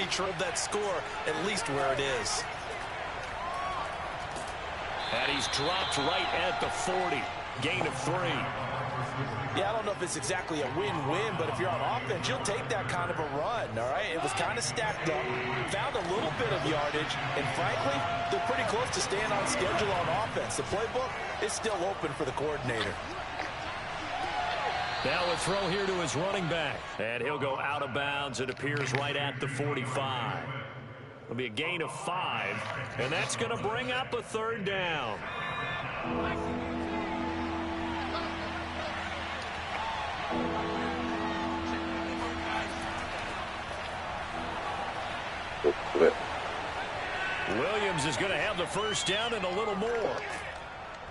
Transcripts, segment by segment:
nature of that score, at least where it is. And he's dropped right at the 40. Gain of 3. Yeah, I don't know if it's exactly a win-win, but if you're on offense, you'll take that kind of a run, all right? It was kind of stacked up, found a little bit of yardage, and frankly, they're pretty close to staying on schedule on offense. The playbook is still open for the coordinator. Now a throw here to his running back, and he'll go out of bounds. It appears right at the 45. It'll be a gain of 5, and that's going to bring up a third down. Williams is going to have the first down and a little more.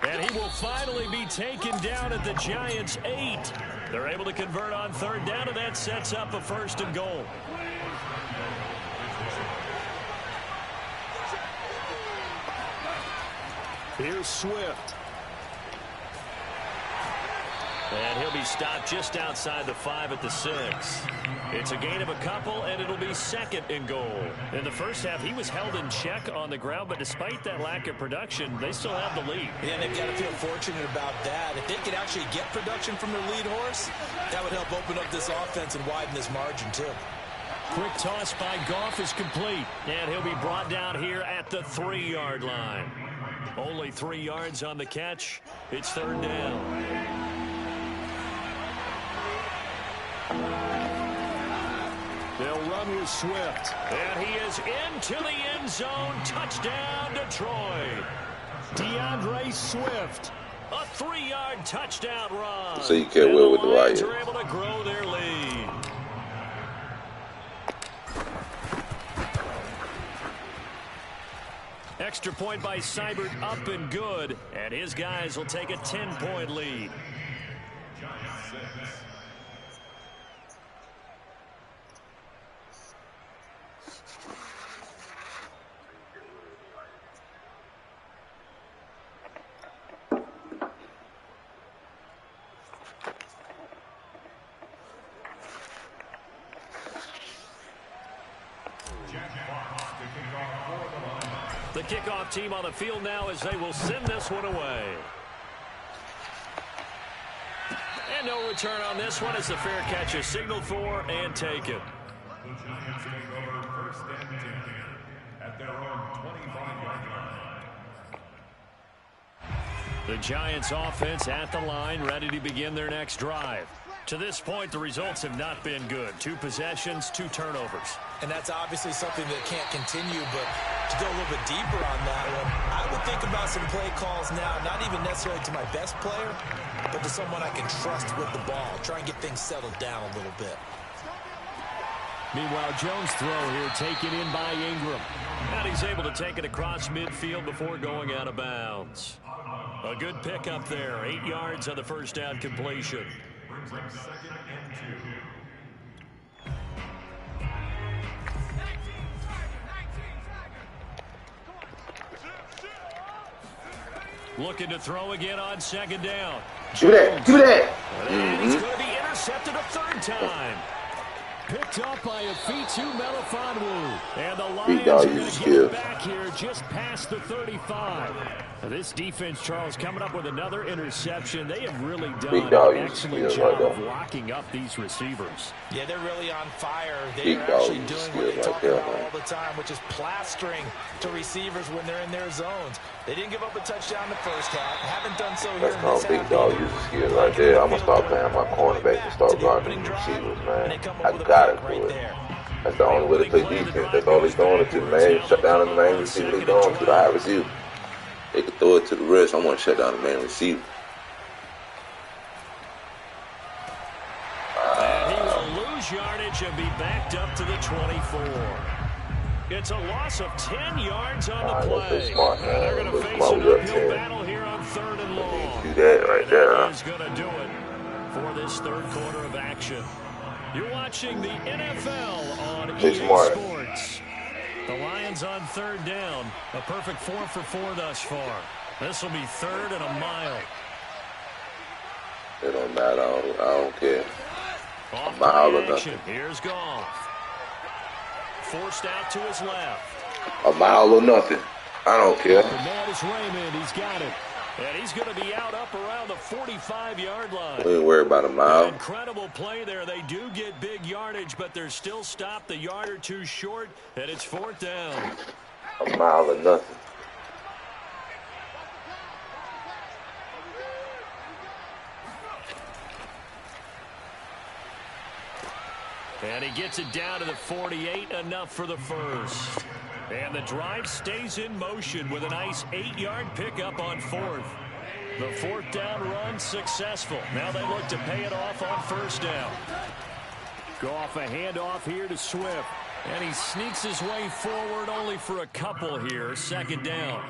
And he will finally be taken down at the Giants' 8. They're able to convert on third down, and that sets up a 1st and goal. Here's Swift. And he'll be stopped just outside the 5 at the 6. It's a gain of a couple, and it'll be 2nd and goal. In the first half, he was held in check on the ground, but despite that lack of production, they still have the lead. Yeah, they've got to feel fortunate about that. If they could actually get production from their lead horse, that would help open up this offense and widen this margin, too. Quick toss by Goff is complete, and he'll be brought down here at the 3-yard line. Only 3 yards on the catch. It's third down. They'll run with Swift. And he is into the end zone. Touchdown, Detroit. DeAndre Swift. A 3-yard touchdown run. So you can't win with the Lions. Are able to grow their lead. Extra point by Seibert up and good. And his guys will take a 10-point lead. The kickoff team on the field now as they will send this one away. And no return on this one as the fair catch is signaled for and taken. The Giants take over 1st and 10 at their own 25-yard line. The Giants offense at the line, ready to begin their next drive. To this point, the results have not been good. 2 possessions, 2 turnovers. And that's obviously something that can't continue, but to go a little bit deeper on that one, I would think about some play calls now, not even necessarily to my best player, but to someone I can trust with the ball. Try and get things settled down a little bit. Meanwhile, Jones' throw here taken in by Ingram. And he's able to take it across midfield before going out of bounds. A good pickup there. 8 yards on the first down completion. Brings up 2nd and 2. Looking to throw again on 2nd down. Give me that. Give me that. And he's going to be intercepted a 3rd time. Picked up by Afitu Melifonwu. And the Lions are going to get it back here just past the 35. Now this defense, Charles, coming up with another interception. They have really done an excellent job of locking up these receivers. Yeah, they're really on fire. They're actually doing what they talk about all the time, which is plastering to receivers when they're in their zones. They didn't give up a touchdown in the first half. Haven't done so here in this half. Big dog uses skills right there. I'm going to start playing my cornerback and start guarding the receivers, man. I got it for it. That's the only way to play defense. That's all they're doing to the man. Shut down the main receiver. They're going to the high receiver. They can throw it to the wrist. I want to shut down the main receiver. And he will lose yardage and be backed up to the 24. It's a loss of 10 yards on the play. Smart, and they're going to face an uphill battle here on 3rd and long. Do that right there. That is going to do it for this 3rd quarter of action. You're watching the NFL on EA Sports. The Lions on 3rd down. A perfect 4 for 4 thus far. This will be 3rd and a mile. It don't matter. I don't care. Off play action. Here's Goff. forced out to his left. A mile or nothing. I don't care. The man is Raymond. He's got it. And he's going to be out up around the 45-yard line. We ain't worried about a mile. Incredible play there. They do get big yardage, but they're still stopped a yard or two short, and it's 4th down. A mile or nothing. And he gets it down to the 48, enough for the first. And the drive stays in motion with a nice 8-yard pickup on 4th. The 4th down run successful. Now they look to pay it off on 1st down. Goff a handoff here to Swift. And he sneaks his way forward only for a couple here. 2nd down.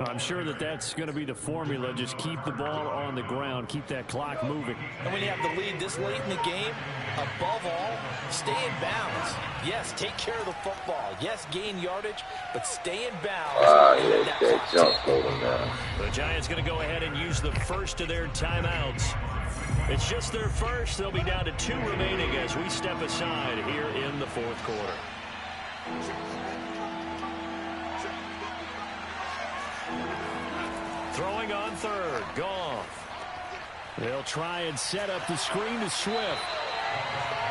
I'm sure that's going to be the formula. Just keep the ball on the ground. Keep that clock moving. And when you have the lead this late in the game, above all, stay in bounds. Yes, take care of the football. Yes, gain yardage, but stay in bounds. Yeah, that jump holding down. The Giants going to go ahead and use the first of their timeouts. It's just their first. They'll be down to 2 remaining as we step aside here in the 4th quarter. Throwing on 3rd, Goff. They'll try and set up the screen to Swift.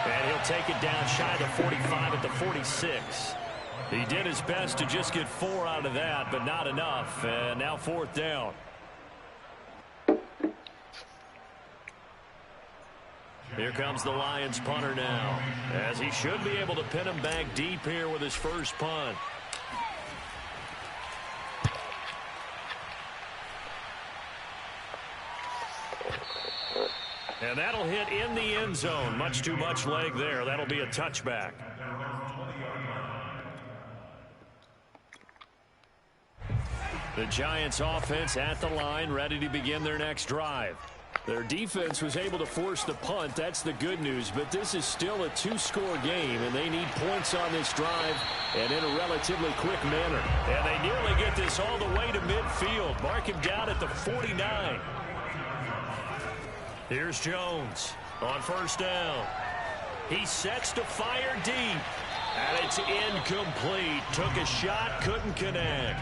And he'll take it down shy of the 45 at the 46. He did his best to just get 4 out of that, but not enough. And now 4th down. Here comes the Lions punter now, as he should be able to pin him back deep here with his first punt. And that'll hit in the end zone. Much too much leg there. That'll be a touchback. The Giants offense at the line, ready to begin their next drive. Their defense was able to force the punt. That's the good news. But this is still a 2-score game, and they need points on this drive and in a relatively quick manner. And they nearly get this all the way to midfield. Mark him down at the 49. Here's Jones on 1st down. He sets to fire deep. And it's incomplete. Took a shot, couldn't connect.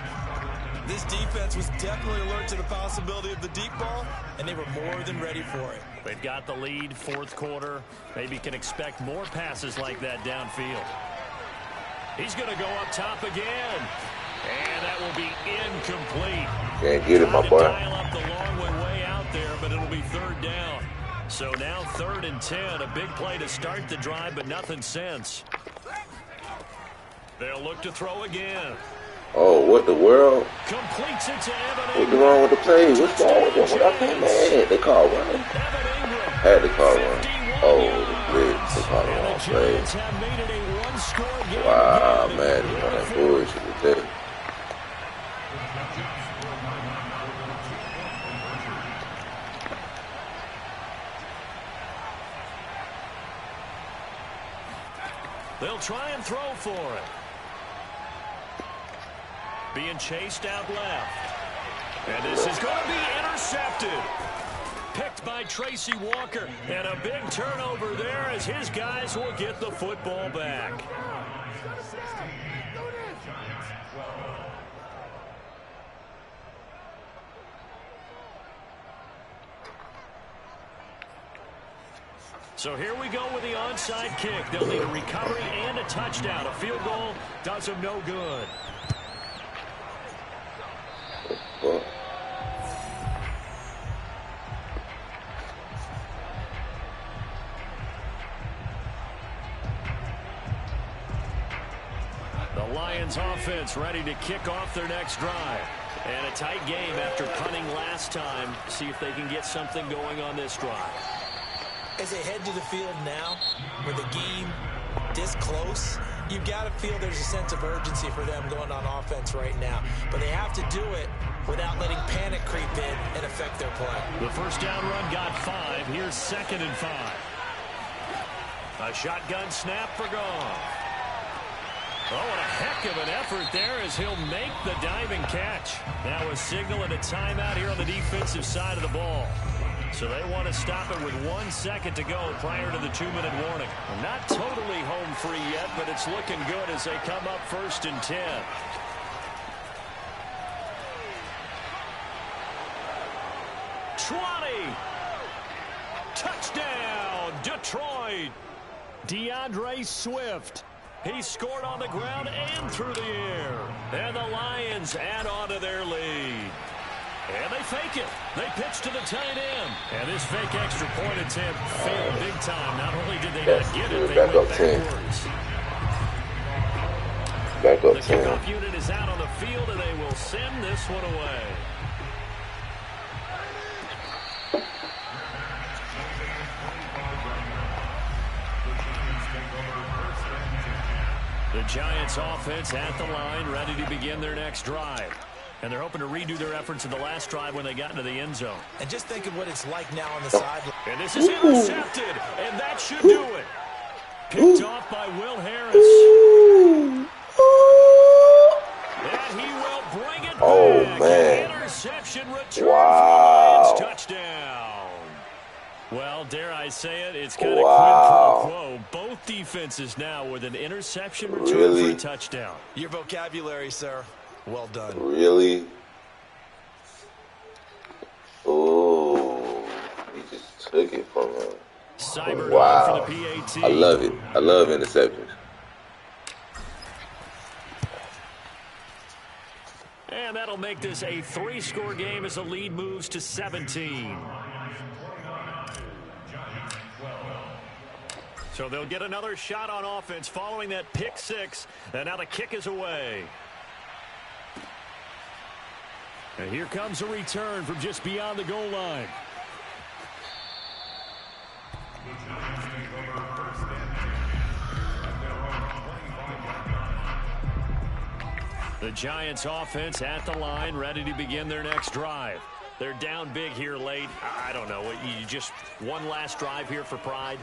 This defense was definitely alert to the possibility of the deep ball, and they were more than ready for it. They've got the lead, 4th quarter. Maybe can expect more passes like that downfield. He's going to go up top again. And that will be incomplete. Can't get it, my boy. Dial up the long way out there, but it'll be 3rd down. So now 3rd and 10. A big play to start the drive, but nothing since. They'll look to throw again. Oh, what the world? Completes it to Evan What's wrong with the play? What's wrong with them? What I think, man? They called one. Had to call one. Oh, the blitz. They called the wrong play. Wow, man. You know that bullshit with that. They'll try and throw for it. Being chased out left. And this is going to be intercepted. Picked by Tracy Walker. And a big turnover there as his guys will get the football back. So here we go with the onside kick. They'll need a recovery and a touchdown. A field goal does them no good. The Lions offense ready to kick off their next drive. And a tight game after punting last time. See if they can get something going on this drive. As they head to the field now, with the game this close, you've got to feel there's a sense of urgency for them going on offense right now. But they have to do it without letting panic creep in and affect their play. The first down run got 5. Here's 2nd and 5. A shotgun snap for Goff. Oh, and a heck of an effort there as he'll make the diving catch. Now a signal and a timeout here on the defensive side of the ball. So they want to stop it with 1 second to go prior to the 2-minute warning. Not totally home free yet, but it's looking good as they come up 1st and 10. Touchdown, Detroit. DeAndre Swift. He scored on the ground and through the air. And the Lions add on to their lead. And they fake it. They pitch to the tight end. And this fake extra point attempt failed big time. Not only did they not get it, they went backwards. The kickoff unit is out on the field, and they will send this one away. The Giants offense at the line, ready to begin their next drive. And they're hoping to redo their efforts in the last drive when they got into the end zone. And just think of what it's like now on the sideline. And this is intercepted, and that should do it. Picked off by Will Harris. And he will bring it back. Man. Interception return for the Lions. Touchdown. Well, dare I say it, it's kind of quid pro quo. Both defenses now with an interception return for a touchdown. Your vocabulary, sir. Well done. Really? Oh, he just took it from him. Wow. For the PAT. I love it. I love interceptions. And that'll make this a 3-score game as the lead moves to 17. So they'll get another shot on offense following that pick 6. And now the kick is away. And here comes a return from just beyond the goal line. The Giants offense at the line, ready to begin their next drive. They're down big here late. I don't know. You just one last drive here for pride.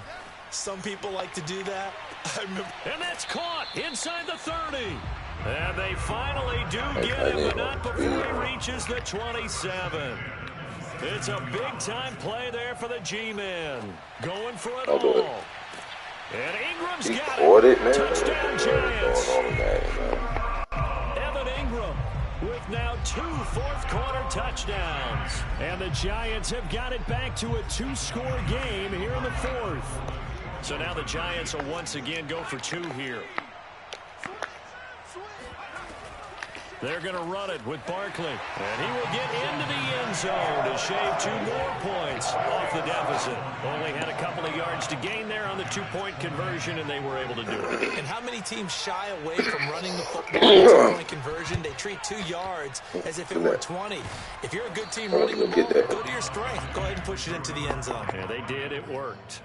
Some people like to do that. And that's caught inside the 30. And they finally do get him, but not before he reaches the 27. It's a big-time play there for the G-men. Going for it all. And Ingram's got it. Touchdown, Giants. Evan Ingram with now 2 fourth-quarter touchdowns. And the Giants have got it back to a 2-score game here in the 4th. So now the Giants will once again go for 2 here. They're going to run it with Barkley. And he will get into the end zone to shave 2 more points off the deficit. Only had a couple of yards to gain there on the 2-point conversion, and they were able to do it. And how many teams shy away from running the football in 2-point conversion? They treat 2 yards as if it were 20. If you're a good team running the ball, go to your strength. Go ahead and push it into the end zone. Yeah, they did. It worked.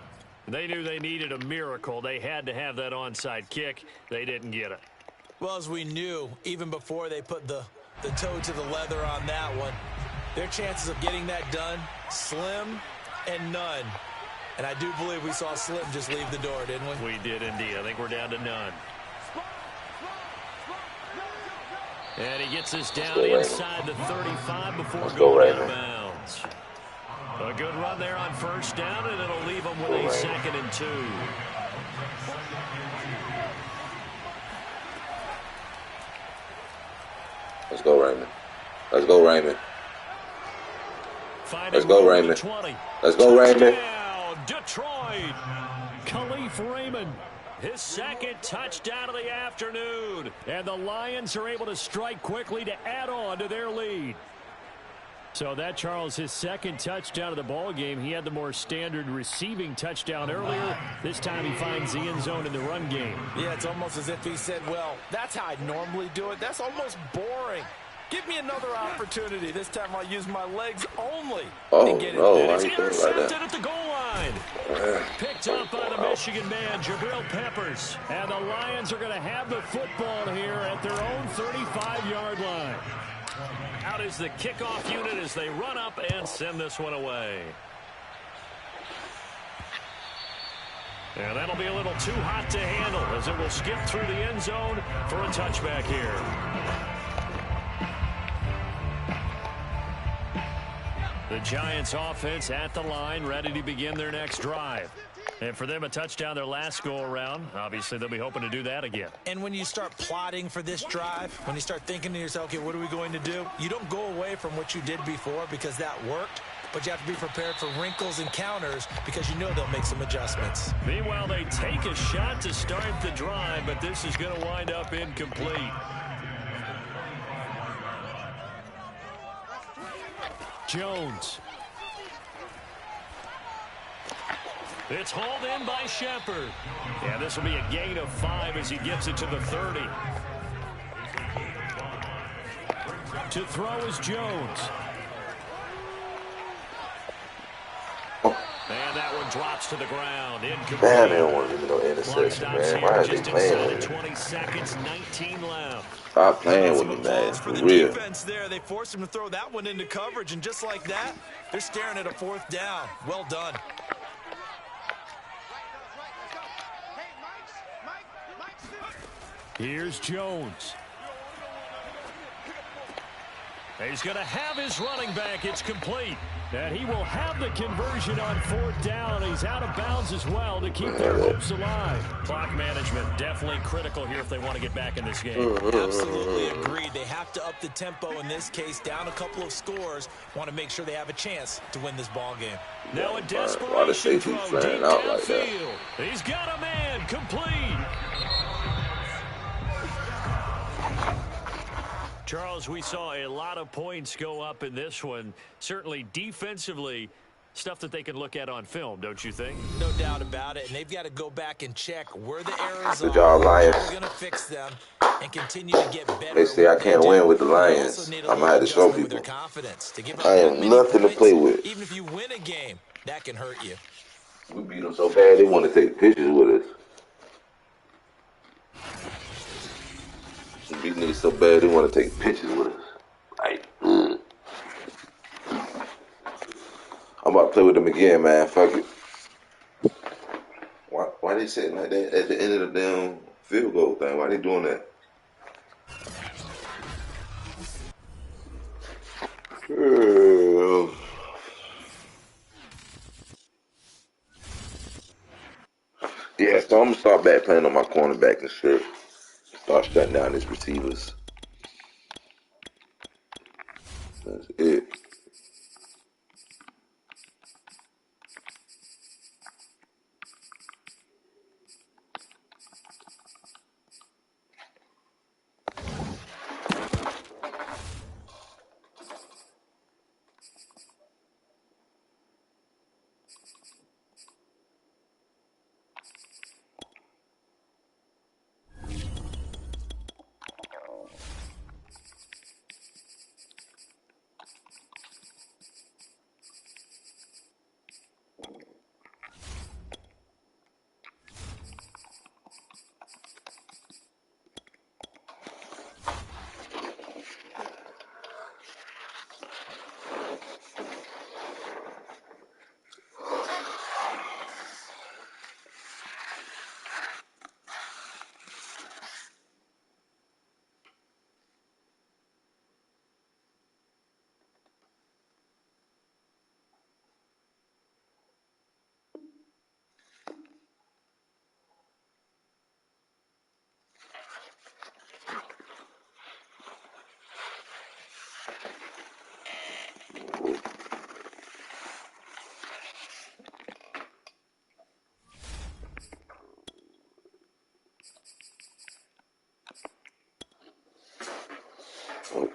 They knew they needed a miracle. They had to have that onside kick. They didn't get it. Well, as we knew, even before they put the toe to the leather on that one, their chances of getting that done, slim and none. And I do believe we saw Slim just leave the door, didn't we? We did indeed. I think we're down to none. And he gets us down inside the 35 before going out of bounds. A good run there on first down, and it'll leave them with a 2nd and 2. Let's go, Raymond. Let's go, Raymond. Let's go, Raymond. Let's go, Raymond. Detroit. Khalif Raymond. His 2nd touchdown of the afternoon. And the Lions are able to strike quickly to add on to their lead. So that, Charles, his 2nd touchdown of the ball game. He had the more standard receiving touchdown earlier. This time he finds the end zone in the run game. Yeah, it's almost as if he said, well, that's how I normally do it. That's almost boring. Give me another opportunity. This time I'll use my legs only and get it. And it's intercepted at the goal line. Picked up by the Michigan man, Jabril Peppers. And the Lions are going to have the football here at their own 35-yard line. Out is the kickoff unit as they run up and send this one away. And that'll be a little too hot to handle as it will skip through the end zone for a touchback here. The Giants offense at the line, ready to begin their next drive. And for them, a touchdown their last go-around. Obviously, they'll be hoping to do that again. And when you start plotting for this drive, when you start thinking to yourself, okay, what are we going to do? You don't go away from what you did before because that worked, but you have to be prepared for wrinkles and counters because you know they'll make some adjustments. Meanwhile, they take a shot to start the drive, but this is going to wind up incomplete. Jones. It's hauled in by Shepard. Yeah, this will be a gain of 5 as he gets it to the 30. To throw is Jones. And that one drops to the ground. Incomplete. Man, they don't want to give me no interception, man. Why are they playing with me? 20 seconds, 19 left. Stop playing with me, man. For real. Defense there, they forced him to throw that one into coverage, and just like that, they're staring at a 4th down. Well done. Here's Jones. He's going to have his running back. It's complete. And he will have the conversion on 4th down. He's out of bounds as well to keep their hopes alive. Clock management definitely critical here if they want to get back in this game. Absolutely agreed. They have to up the tempo in this case, down a couple of scores. Want to make sure they have a chance to win this ball game. Now a desperation throw deep downfield. He's got a man. Complete. Charles, we saw a lot of points go up in this one. Certainly defensively, stuff that they can look at on film, don't you think? No doubt about it. And they've got to go back and check where the errors Good are. job, Lions. We're going to fix them and continue to get better. They say I can't win with the Lions. I'm going to have to show people. I have nothing to play with. Even if you win a game, that can hurt you. We beat them so bad, they want to take pictures with us. We beat niggas so bad, they want to take pictures with us. Like, I'm about to play with them again, man. Fuck it. Why they sitting like that at the end of the damn field goal thing? Why they doing that? Yeah, so I'm going to start back playing on my cornerback and shit. Start shutting down his receivers. That's it.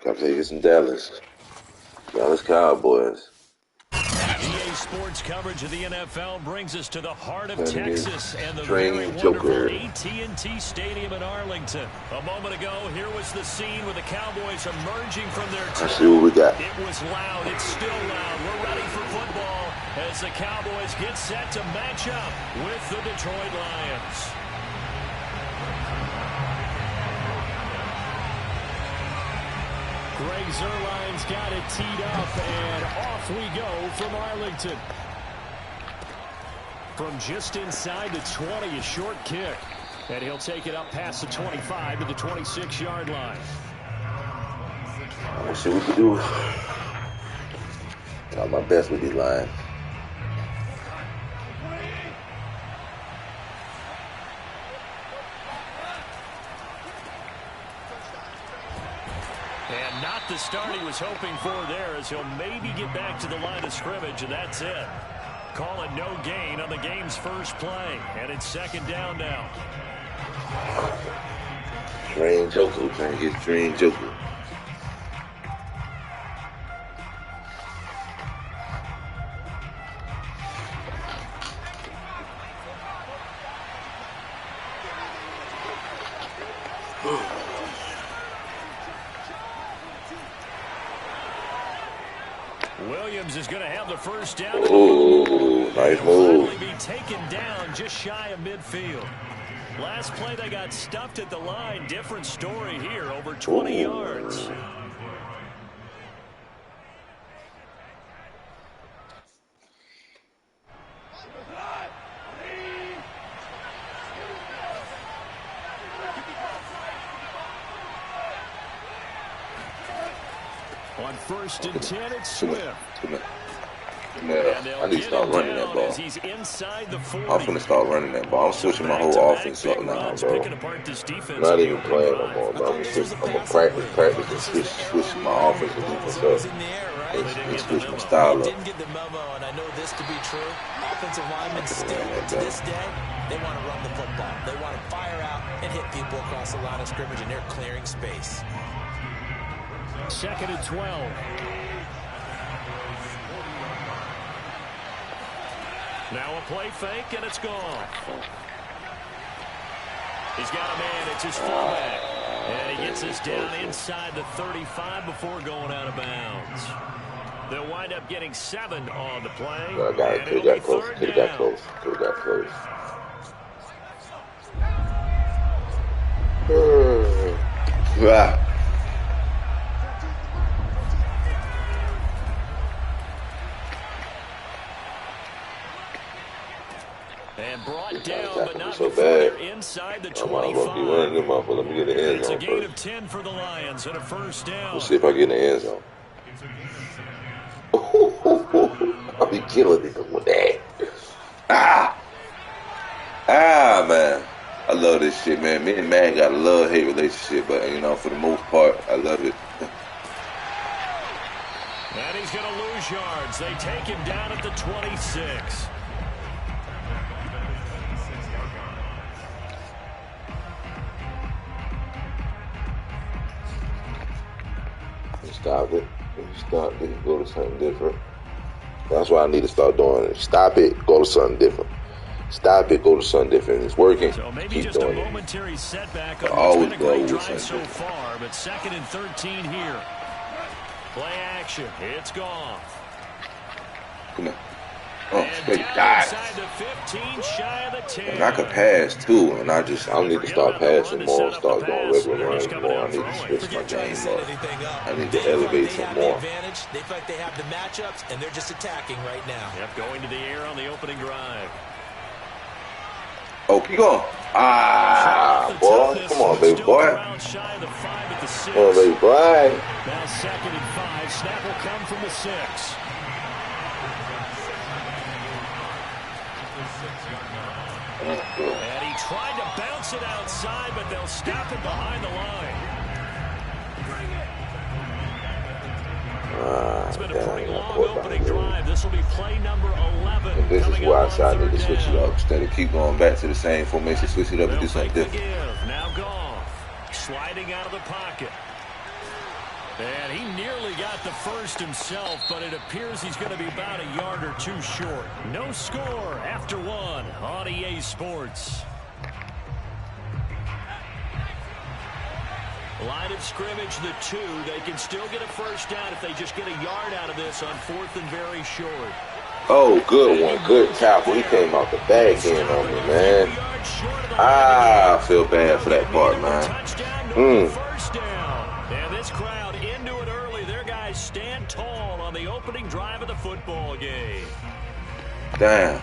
I'll take you some Dallas Cowboys. EA Sports coverage of the NFL brings us to the heart of Texas and the very Joker. wonderful AT&T Stadium in Arlington. A moment ago, here was the scene with the Cowboys emerging from their tunnel. Let's see what we got. It was loud. It's still loud. We're ready for football as the Cowboys get set to match up with the Detroit Lions. Greg Zuerlein's got it teed up, and off we go from Arlington. From just inside the 20, a short kick. And he'll take it up past the 25 to the 26-yard line. Let's see what we can do. Try my best with these lines. And not the start he was hoping for there, as he'll maybe get back to the line of scrimmage, and that's it. Call it no gain on the game's first play. And it's second down now. Drain Joker, trying to get Drain Joker. Williams is going to have the first down. Ooh, nice move. He'll be taken down just shy of midfield. Last play they got stuffed at the line. Different story here, over 20 yards. On 1st and 10, it's Swift. I need to start running that ball. I'm finna start running that ball. I'm switching my whole offense up now, bro. I'm not even playing no more, bro. I'm gonna practice and switch my offense and defense up. And switch my style up. Didn't get the memo, and I know this to be true. Offensive linemen still, to this day, they want to run the football. They want to fire out and hit people across the line of scrimmage, and they're clearing space. 2nd and 12. Now a play fake, and it's gone. He's got a man. It's his fullback. And he gets us down inside the 35 before going out of bounds. They'll wind up getting 7 on the play. I got it. Could have got close. Could have got close. Could have got close. And brought down, but not so before bad. they're inside the I'm gonna be running them off, but let me get the end It's zone a gain first. of 10 for the Lions and a first down. Let's see if I get in the end zone. I'll be killing niggas with that. Man. I love this shit, man. Me and Man got a love-hate relationship, but, you know, for the most part, I love it. And he's going to lose yards. They take him down at the 26. Stop it. Stop it. Go to something different. That's what I need to start doing. Stop it. Go to something different. Stop it. Go to something different. It's working. So maybe Keep just doing a momentary setback on always what's been a great go drive with so far, but 2nd and 13 here. Play action. It's gone. Come on. Oh, And straight down dive. inside the 15, shy of the 10. And I could pass too, and I need to start passing more, start doing regular runs more. I need to switch my game up. I need to elevate some more. They feel like they have the matchups, and they're just attacking right now. Yep, going to the air on the opening drive. Oh, keep going. Boy. Come on, baby boy. Come on, baby boy. Now 2nd and 5. Snap will come from the 6. And he tried to bounce it outside, but they'll stop it behind the line. It's been a pretty long opening drive. This will be play number 11. And this is why I said I need to switch it up. Instead of keep going back to the same formation, switch it up and do something different. Now Goff sliding out of the pocket. And he nearly got the first himself, but it appears he's going to be about a yard or two short. No score after 1 on EA Sports. Line of scrimmage, the 2. They can still get a first down if they just get a yard out of this on 4th and very short. Oh, good one. Good tackle. He came out the back end on me, man. I feel bad for that part, man. First down. And this crowd into it early. Their guys stand tall on the opening drive of the football game. Damn.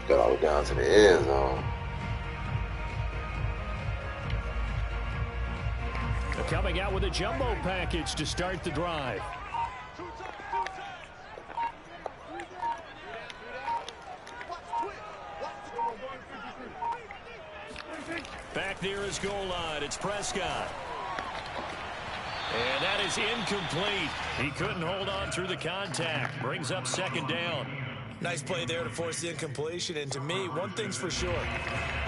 Got all the way down to the end zone. Coming out with a jumbo package to start the drive. Back near his goal line, it's Prescott. And that is incomplete. He couldn't hold on through the contact. Brings up second down. Nice play there to force the incompletion. And to me, one thing's for sure.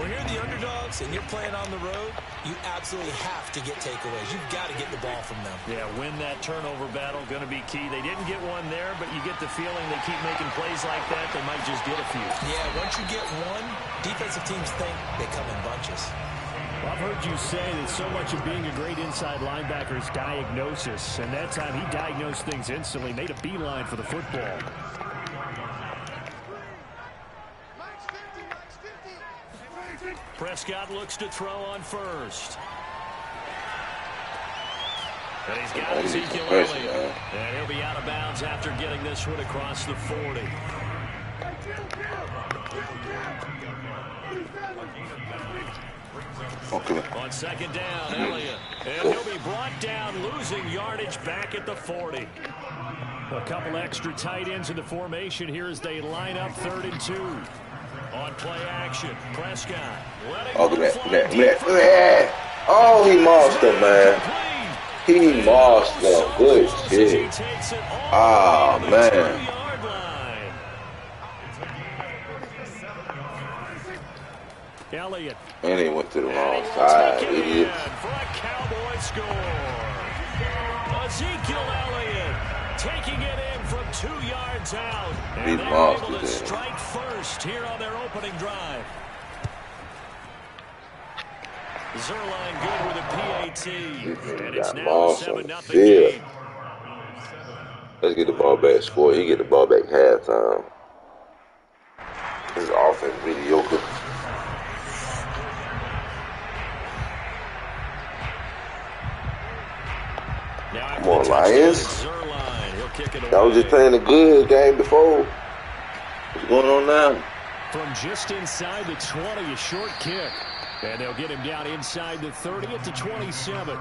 When you're the underdogs and you're playing on the road, you absolutely have to get takeaways. You've got to get the ball from them. Yeah, win that turnover battle, going to be key. They didn't get one there, but you get the feeling they keep making plays like that, they might just get a few. Yeah, once you get one, defensive teams think they come in bunches. Well, I've heard you say that so much of being a great inside linebacker is diagnosis, and that time he diagnosed things instantly, made a beeline for the football. Prescott looks to throw on first. And he's got Ezekiel Elliott. And he'll be out of bounds after getting this one across the 40. On second down, Elliott. And he'll be brought down, losing yardage back at the 40. A couple extra tight ends in the formation here as they line up 3rd and 2. On play action, Prescott. Oh, look at that. Oh, he mossed him, man. He mossed him. Good shit. Oh, man. Elliott. And he went to the wrong side, idiot. For a Cowboy score. Ezekiel Elliott taking it in from 2 yards out. And they're able to strike first here on their opening drive. Zerline good with a PAT. And it's now 7-0 game. Let's get the ball back, score. He get the ball back halftime. His offense mediocre. Come on, Lions. That was just playing a good game before. What's going on now? From just inside the 20, a short kick. And they'll get him down inside the 30 at the 27.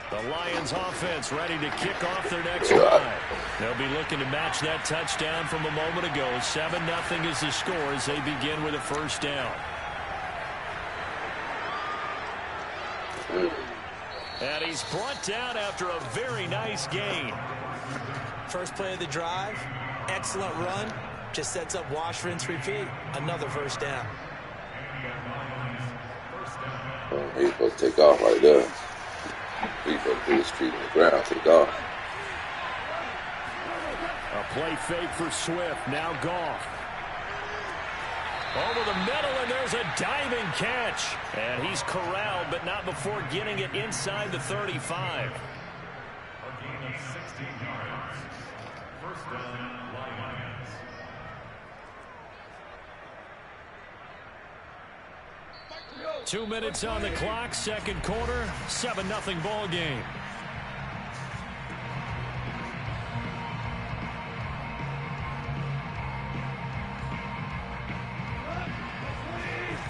The Lions offense ready to kick off their next drive. They'll be looking to match that touchdown from a moment ago. 7-0 is the score as they begin with a first down. And he's brought down after a very nice gain. First play of the drive, excellent run. Just sets up wash, rinse, repeat. Another first down. He's supposed to take off right there. He's supposed to put his feet on the ground, take off. A play fake for Swift. Now Goff. Over the middle, and there's a diving catch. And he's corralled, but not before getting it inside the 35. A gain of 16 yards. First down, Lions. Two minutes on the clock, second quarter, 7-0 ball game.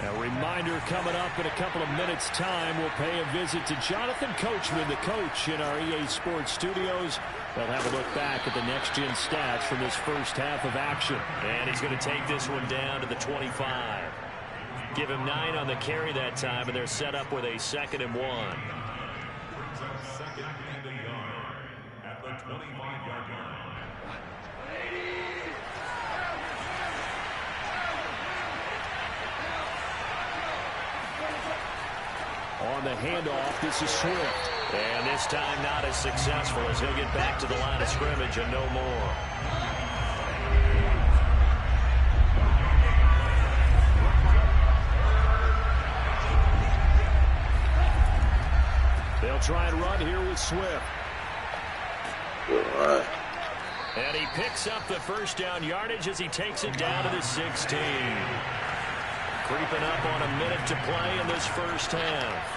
A reminder coming up in a couple of minutes' time. We'll pay a visit to Jonathan Coachman, the coach in our EA Sports studios. They'll have a look back at the next-gen stats from this first half of action. And he's going to take this one down to the 25. Give him 9 on the carry that time, and they're set up with a 2nd and 1. Brings up 2nd and a yard at the 25-yard line. On the handoff, this is Swift. And this time not as successful as he'll get back to the line of scrimmage and no more. They'll try and run here with Swift. Good run. And he picks up the first down yardage as he takes it down to the 16. Creeping up on a minute to play in this first half.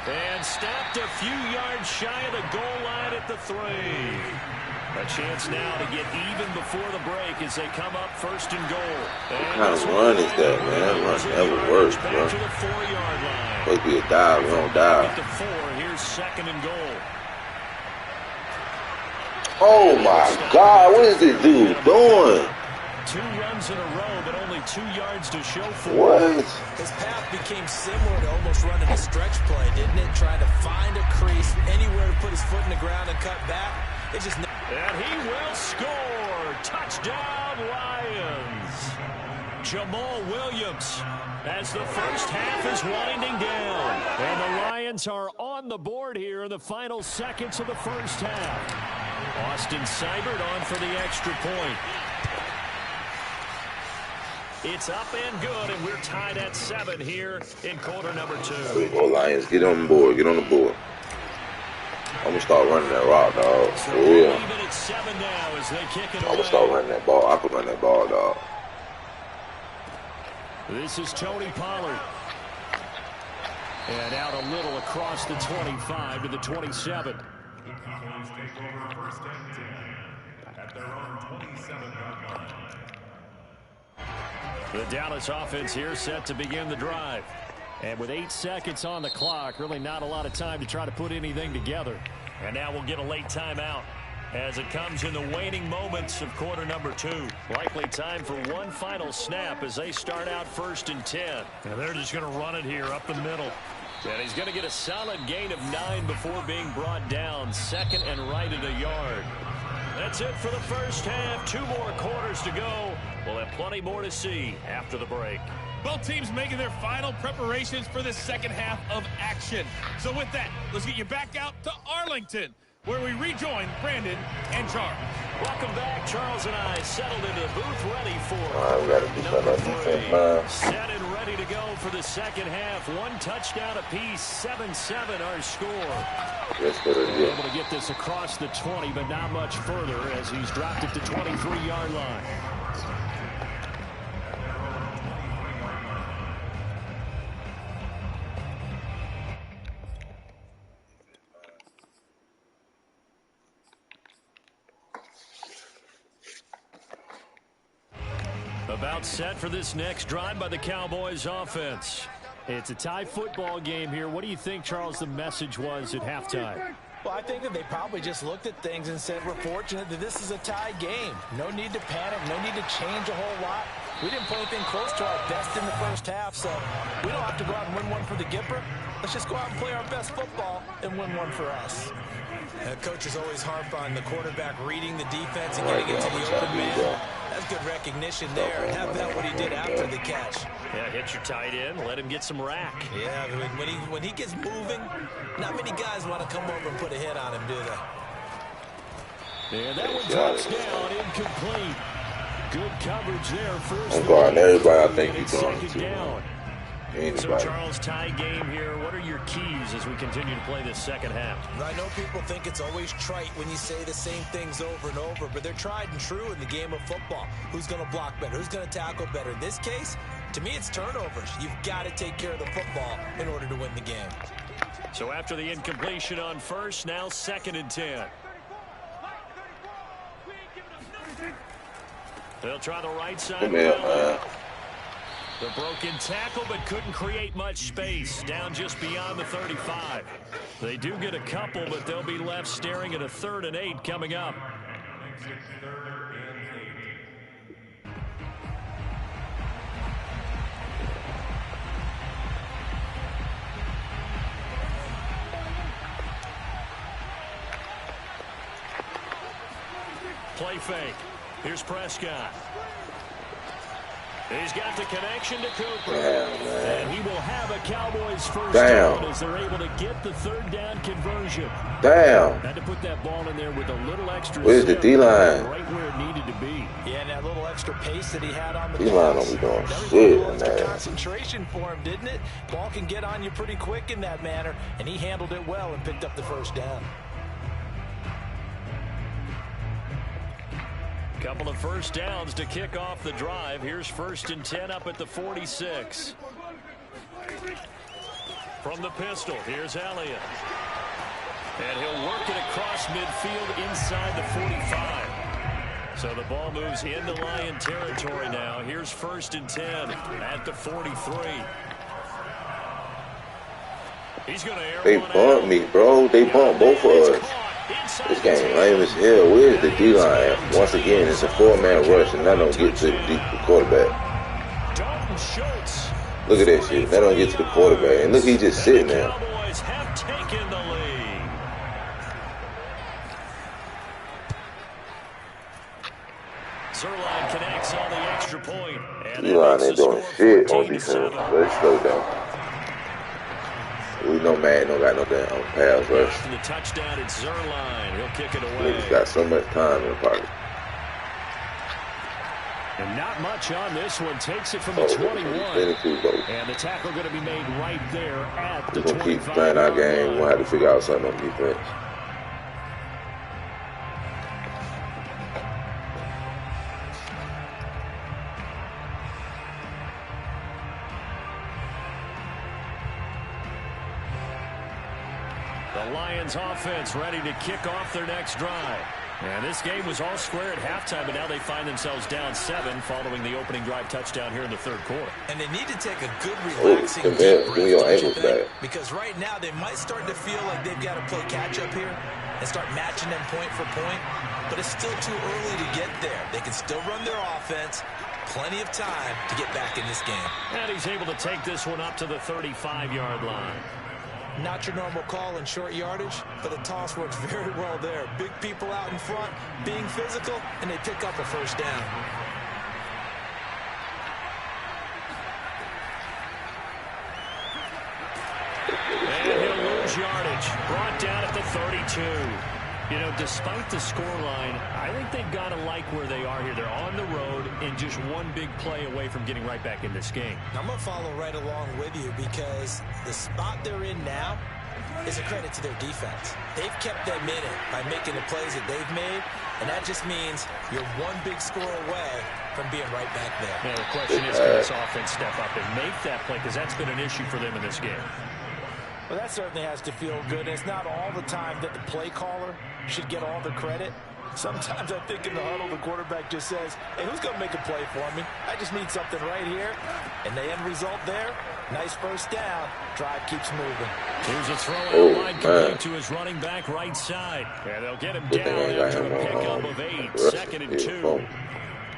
And stopped a few yards shy of the goal line at the 3. A chance now to get even before the break as they come up first and goal. What kind of run is that, man? Run never works, bro. Back to the 4-yard line. Supposed to be a dive, we don't dive. At the 4, here's second and goal. Oh my God, what is this dude doing? 2 runs in a row, but only 2 yards to show for. What? His path became similar to almost running a stretch play, didn't it? Trying to find a crease, anywhere to put his foot in the ground and cut back. It just... And he will score. Touchdown, Lions. Jamal Williams as the first half is winding down. And the Lions are on the board here in the final seconds of the first half. Austin Seibert on for the extra point. It's up and good, and we're tied at 7 here in quarter number 2. There we go, Lions. Get on the board. Get on the board. I'm going to start running that route, dog. For real. Even at 7 now as they kick it away. I'm going to start running that ball. I can run that ball, dog. This is Tony Pollard. And out a little across the 25 to the 27. The Cowboys take over first and 10 at their own 27-yard line. The Dallas offense here set to begin the drive. And with 8 seconds on the clock, really not a lot of time to try to put anything together. And now we'll get a late timeout as it comes in the waning moments of quarter number 2. Likely time for one final snap as they start out first and 10. And they're just going to run it here up the middle. And he's going to get a solid gain of 9 before being brought down. Second and right at a yard. That's it for the first half. 2 more quarters to go. We'll have plenty more to see after the break. Both teams making their final preparations for the second half of action. So with that, let's get you back out to Arlington, where we rejoin Brandon and Charles. Welcome back. Charles and I settled into the booth ready for We got to do something on defense, man. set and ready to go for the second half. 1 touchdown apiece, 7-7 our score. Let's go to the Able to get this across the 20, but not much further as he's dropped it to 23-yard line. About set for this next drive by the Cowboys offense. It's a tie football game here. What do you think, Charles, the message was at halftime? Well, I think that they probably just looked at things and said, we're fortunate that this is a tie game. No need to panic. No need to change a whole lot. We didn't play anything close to our best in the first half, so we don't have to go out and win one for the Gipper. Let's just go out and play our best football and win one for us. Coaches always harp on the quarterback reading the defense and getting into the open man. That's good recognition there. And how about what he did after the catch? Yeah, hit your tight end, let him get some rack. Yeah, when he gets moving, not many guys want to come over and put a hit on him, do they? And that one touchdown, incomplete. Good coverage there. First I'm guarding everybody I think he's going second to. down. Anybody. So, Charles, tie game here. What are your keys as we continue to play this second half? I know people think it's always trite when you say the same things over and over, but they're tried and true in the game of football. Who's going to block better? Who's going to tackle better? In this case, to me, it's turnovers. You've got to take care of the football in order to win the game. So after the incompletion on first, now second and 10. They'll try the right side. Come here, man. The broken tackle, but couldn't create much space. Down just beyond the 35. They do get a couple, but they'll be left staring at a 3rd and 8 coming up. Play fake. Here's Prescott. He's got the connection to Cooper. And he will have a Cowboys first down as they're able to get the 3rd down conversion. Damn. Had to put that ball in there with a little extra. Where's the D-line? Right where it needed to be. Yeah, and that little extra pace that he had on the D-line pass. don't be doing That was shit a in little extra there. concentration for him, didn't it? Ball can get on you pretty quick in that manner, and he handled it well and picked up the first down. Couple of first downs to kick off the drive. Here's 1st and 10 up at the 46. From the pistol, here's Elliott. And he'll work it across midfield inside the 45. So the ball moves into Lion territory now. Here's 1st and 10 at the 43. He's going to They bumped me, bro. They bumped both of us. This game lame as hell. Where's the D-line at? Once again, it's a 4-man rush, and I don't get to the quarterback. Look at that shit. They don't get to the quarterback. And look, he's just sitting there. Cowboys have taken the lead. Zerline connects on the extra point. D-line ain't doing shit on defense. Let's slow down. We know Madden don't got no damn pass rush. The touchdown, it's Zerline. He'll kick it away. Niggas got so much time in the pocket. And not much on this one. Takes it from the 21. And the tackle going to be made right there at the 25. We're going to keep playing our game. We're going to have to figure out something on defense. The Lions offense ready to kick off their next drive. And this game was all square at halftime, but now they find themselves down 7 following the opening drive touchdown here in the 3rd quarter. And they need to take a good, relaxing deep breath, because right now they might start to feel like they've got to play catch-up here and start matching them point for point, but it's still too early to get there. They can still run their offense. Plenty of time to get back in this game. And he's able to take this one up to the 35-yard line. Not your normal call in short yardage, but the toss works very well there. Big people out in front, being physical, and they pick up a 1st down. And he'll lose yardage. Brought down at the 32. You know, despite the scoreline, I think they've got to like where they are here. They're on the road and just one big play away from getting right back in this game. I'm going to follow right along with you because the spot they're in now is a credit to their defense. They've kept them in it by making the plays that they've made, and that just means you're one big score away from being right back there. Now the question is, can this offense step up and make that play? Because that's been an issue for them in this game. Well, that certainly has to feel good. It's not all the time that the play caller should get all the credit. Sometimes I think in the huddle, the quarterback just says, hey, who's going to make a play for me? I just need something right here. And the end result there, nice 1st down. Drive keeps moving. Here's a throw out line complete to his running back right side. And they'll get him down after a pickup of 8. 2nd and 2.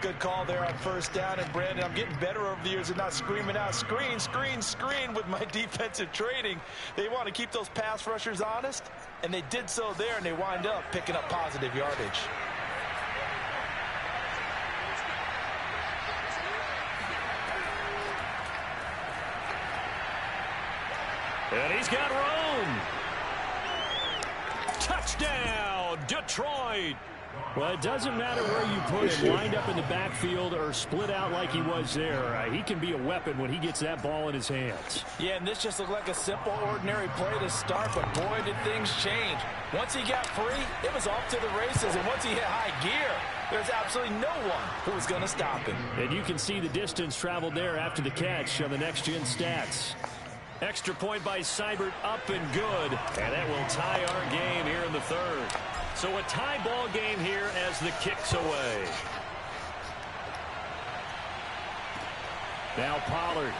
Good call there on 1st down. And, Brandon, I'm getting better over the years and not screaming out, screen, screen, screen with my defensive training. They want to keep those pass rushers honest, and they did so there, and they wind up picking up positive yardage. And he's got room. Touchdown, Detroit. Well, it doesn't matter where you put him, lined up in the backfield or split out like he was there. He can be a weapon when he gets that ball in his hands. Yeah, and this just looked like a simple, ordinary play to start, but boy, did things change. Once he got free, it was off to the races, and once he hit high gear, there's absolutely no one who was going to stop him. And you can see the distance traveled there after the catch on the next-gen stats. Extra point by Seibert, up and good, and that will tie our game here in the 3rd. So a tie ball game here as the kick's away. Now Pollard.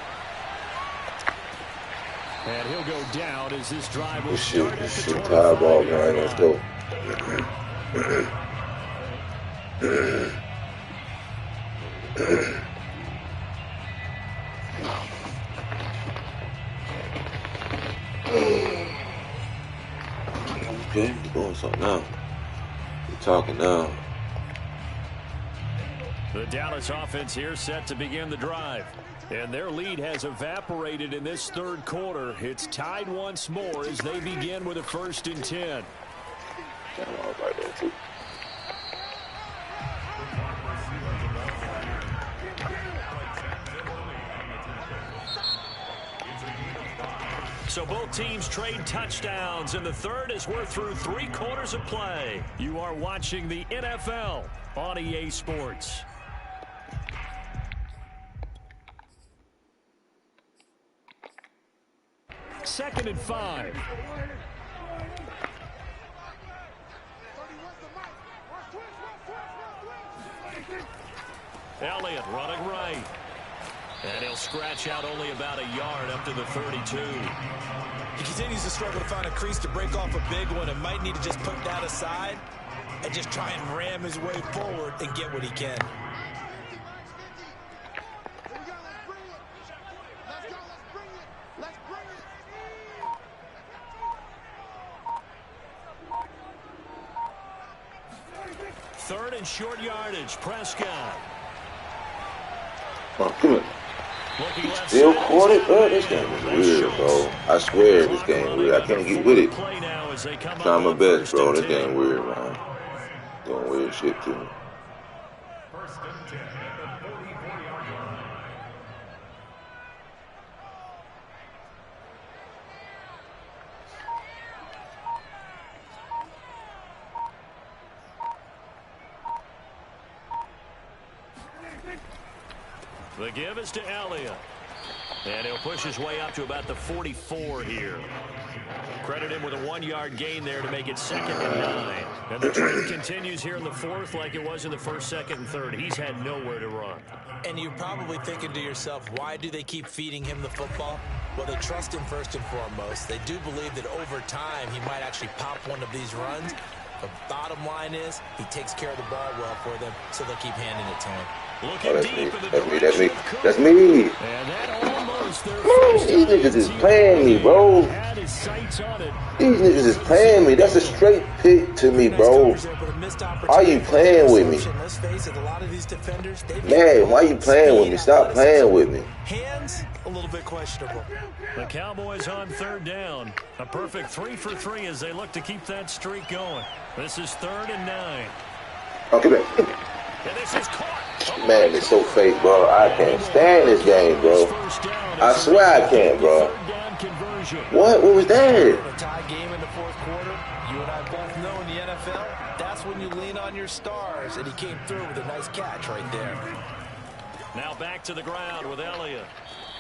And he'll go down as this drive will start at the 25. Tie ball game. Let's go. Okay, you're doing something now. You're talking now. The Dallas offense here set to begin the drive. And their lead has evaporated in this 3rd quarter. It's tied once more as they begin with a 1st and 10. So both teams trade touchdowns in the 3rd as we're through 3 quarters of play. You are watching the NFL on EA Sports. 2nd and 5. Elliott running right. And he'll scratch out only about a yard up to the 32. He continues to struggle to find a crease to break off a big one and might need to just put that aside and just try and ram his way forward and get what he can. Third and short yardage. Prescott. Oh, come on. Still caught it, bro. This game is weird, bro. I swear this game weird. I can't get with it. Trying my best, bro. This game weird, man. Doing weird shit to me. First and 10 at the 44-yard line. The give is to Elliott. And he'll push his way up to about the 44 here. Credit him with a 1-yard gain there to make it 2nd and 9. And the trend continues here in the 4th like it was in the 1st, 2nd, and 3rd. He's had nowhere to run. And you're probably thinking to yourself, why do they keep feeding him the football? Well, they trust him first and foremost. They do believe that over time he might actually pop one of these runs. The bottom line is he takes care of the ball well for them, so they'll keep handing it to him. Oh, that's me. And that almost their Bro, these niggas is playing me, bro. These niggas is playing me. That's a straight pick to me, bro. Are you playing with me? Man, why you playing with me? Stop playing with me. Hands, a little bit questionable. The Cowboys on 3rd down. A perfect 3 for 3 as they look to keep that streak going. This is 3rd and 9. Okay, man. And this is caught. Man, it's so fake, bro. I can't stand this game, bro. I swear I can't, bro. What? What was that? A tie game in the 4th quarter. You and I both know in the NFL, that's when you lean on your stars. And he came through with a nice catch right there. Now back to the ground with Elliott.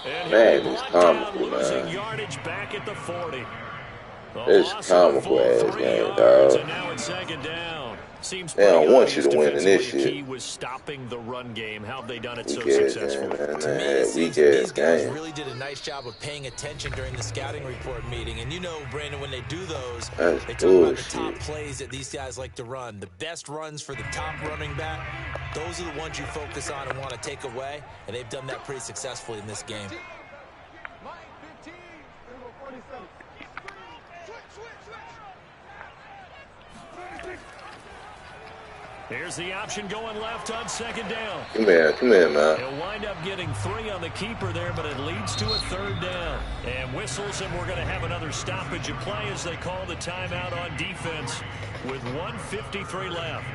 And man, it's comical, losing man. yardage back at the 40. It's comical ass game, dog. And now it's 2nd down. Seems they don't want you to win in this shit. Key was stopping the run game. How have they done it so successfully? To me, it seems these guys really did a nice job of paying attention during the scouting report meeting. And you know, Brandon, when they do those, they talk about the top plays that these guys like to run. The best runs for the top running back, those are the ones you focus on and want to take away. And they've done that pretty successfully in this game. Here's the option going left on 2nd down. Come here, man. He'll wind up getting 3 on the keeper there, but it leads to a 3rd down. And whistles, and we're going to have another stoppage of play as they call the timeout on defense with 1:53 left.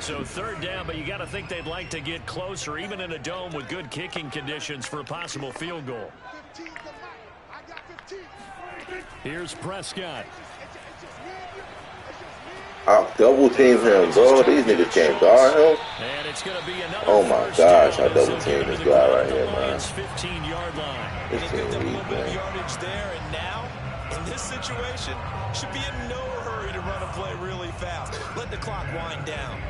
So 3rd down, but you got to think they'd like to get closer, even in a dome with good kicking conditions for a possible field goal. Here's Prescott. I'll double team him, bro. These niggas can't guard him. And it's going to be another oh my gosh, I double team this guy right here, man. 15-yard line. This team weak, man. Yardage there, and now in this situation, should be in no hurry to run a play really fast. Let the clock wind down.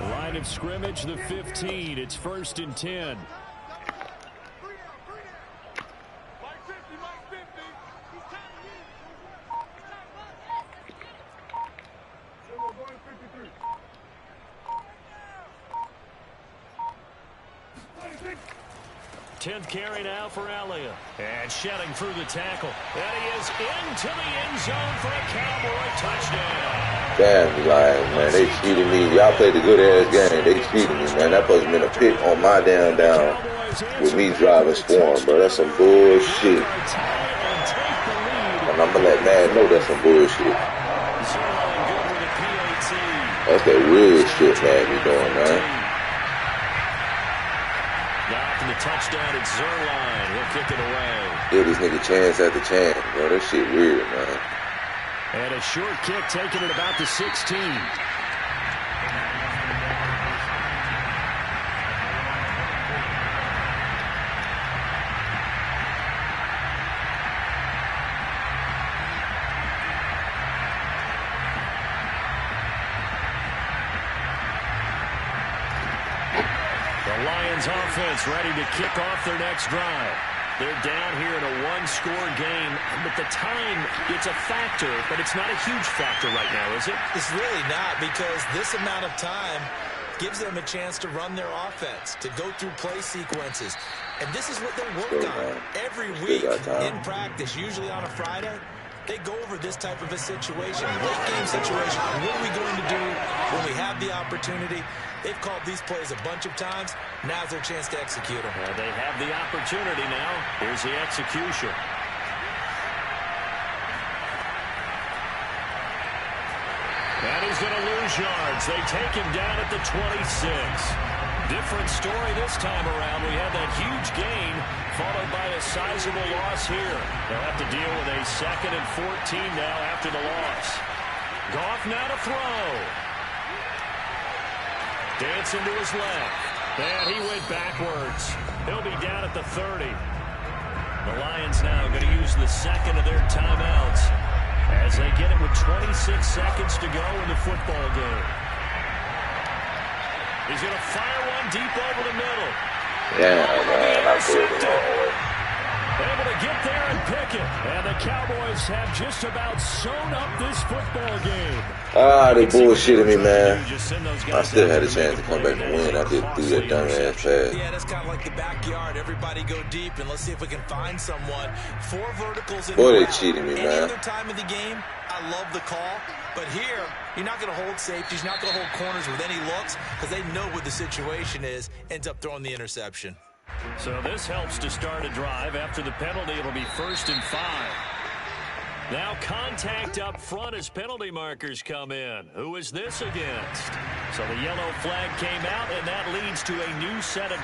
Line of scrimmage, the 15. It's 1st and 10. Tenth carry now for Elliott. And shedding through the tackle. And he is into the end zone for a Cowboy touchdown. Damn, lying, man. They cheated me. Y'all played a good-ass game. They cheated me, man. That supposed to been a pick on my down with me driving Swarm, bro. That's some bullshit. And I'm going to let man know that's some bullshit. That's that weird shit, man, be doing, man. The touchdown at Zerline. He'll kick it away. Give this nigga chance after chance, bro. That shit weird, man. And a short kick taken at about the 16. The Lions offense ready to kick off their next drive. They're down here in a one-score game, but the time, it's a factor, but it's not a huge factor right now, is it? It's really not, because this amount of time gives them a chance to run their offense, to go through play sequences. And this is what they work on every week in practice, usually on a Friday. They go over this type of a situation, late game situation. What are we going to do when we have the opportunity? They've called these plays a bunch of times. Now's their chance to execute them. Well, they have the opportunity now. Here's the execution. And he's going to lose yards. They take him down at the 26. Different story this time around. We had that huge gain followed by a sizable loss here. They'll have to deal with a 2nd and 14 now after the loss. Goff now to throw. Dancing to his left. And he went backwards. He'll be down at the 30. The Lions now going to use the 2nd of their timeouts as they get it with 26 seconds to go in the football game. He's going to fire one deep over the middle. Yeah, man, I'm good. Able to get there and pick it. And the Cowboys have just about sewn up this football game. Ah, they bullshitted me, man. I still had a chance to come back and win. I just threw that dumbass pass. Yeah, that's kind of like the backyard. Everybody go deep, and let's see if we can find someone. 4 verticals in Boy, the they route. cheated me, Any man. other time of the game, I love the call. But here, you're not going to hold safeties. You're not going to hold corners with any looks because they know what the situation is. Ends up throwing the interception. So this helps to start a drive. After the penalty, it'll be 1st and 5. Now contact up front as penalty markers come in. Who is this against? So the yellow flag came out, and that leads to a new set of...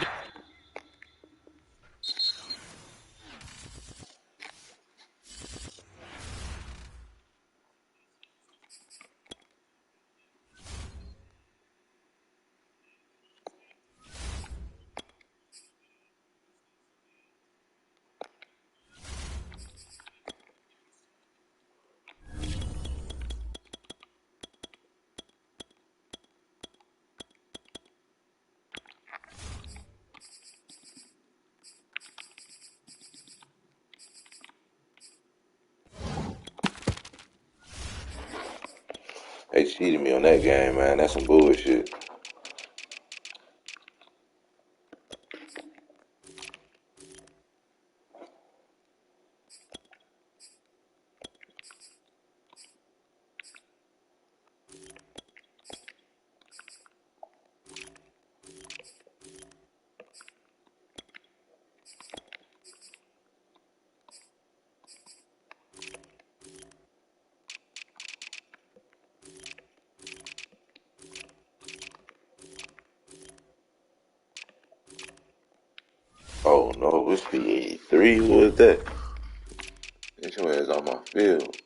They cheated me on that game, man. That's some bullshit. Oh no, it's P83. What is that? This one is on my field.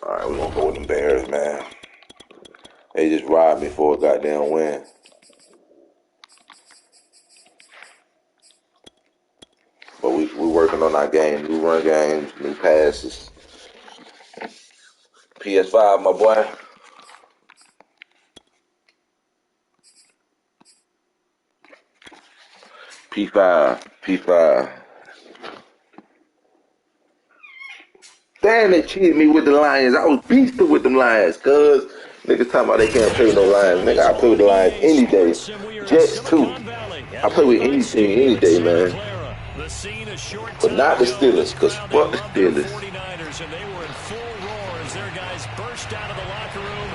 Alright, we're gonna go with them Bears, man. They just robbed me for a goddamn win. But we're working on our game, new run games, new passes. PS5, my boy. P5. Damn, they cheated me with the Lions. I was beasted with them Lions, cuz niggas talking about they can't play with no Lions. Nigga, I play with the Lions any day. Jets too. I play with any team any day, man. But not the Steelers, cause fuck the Steelers. And they were in full roar as their guys burst out of the locker room.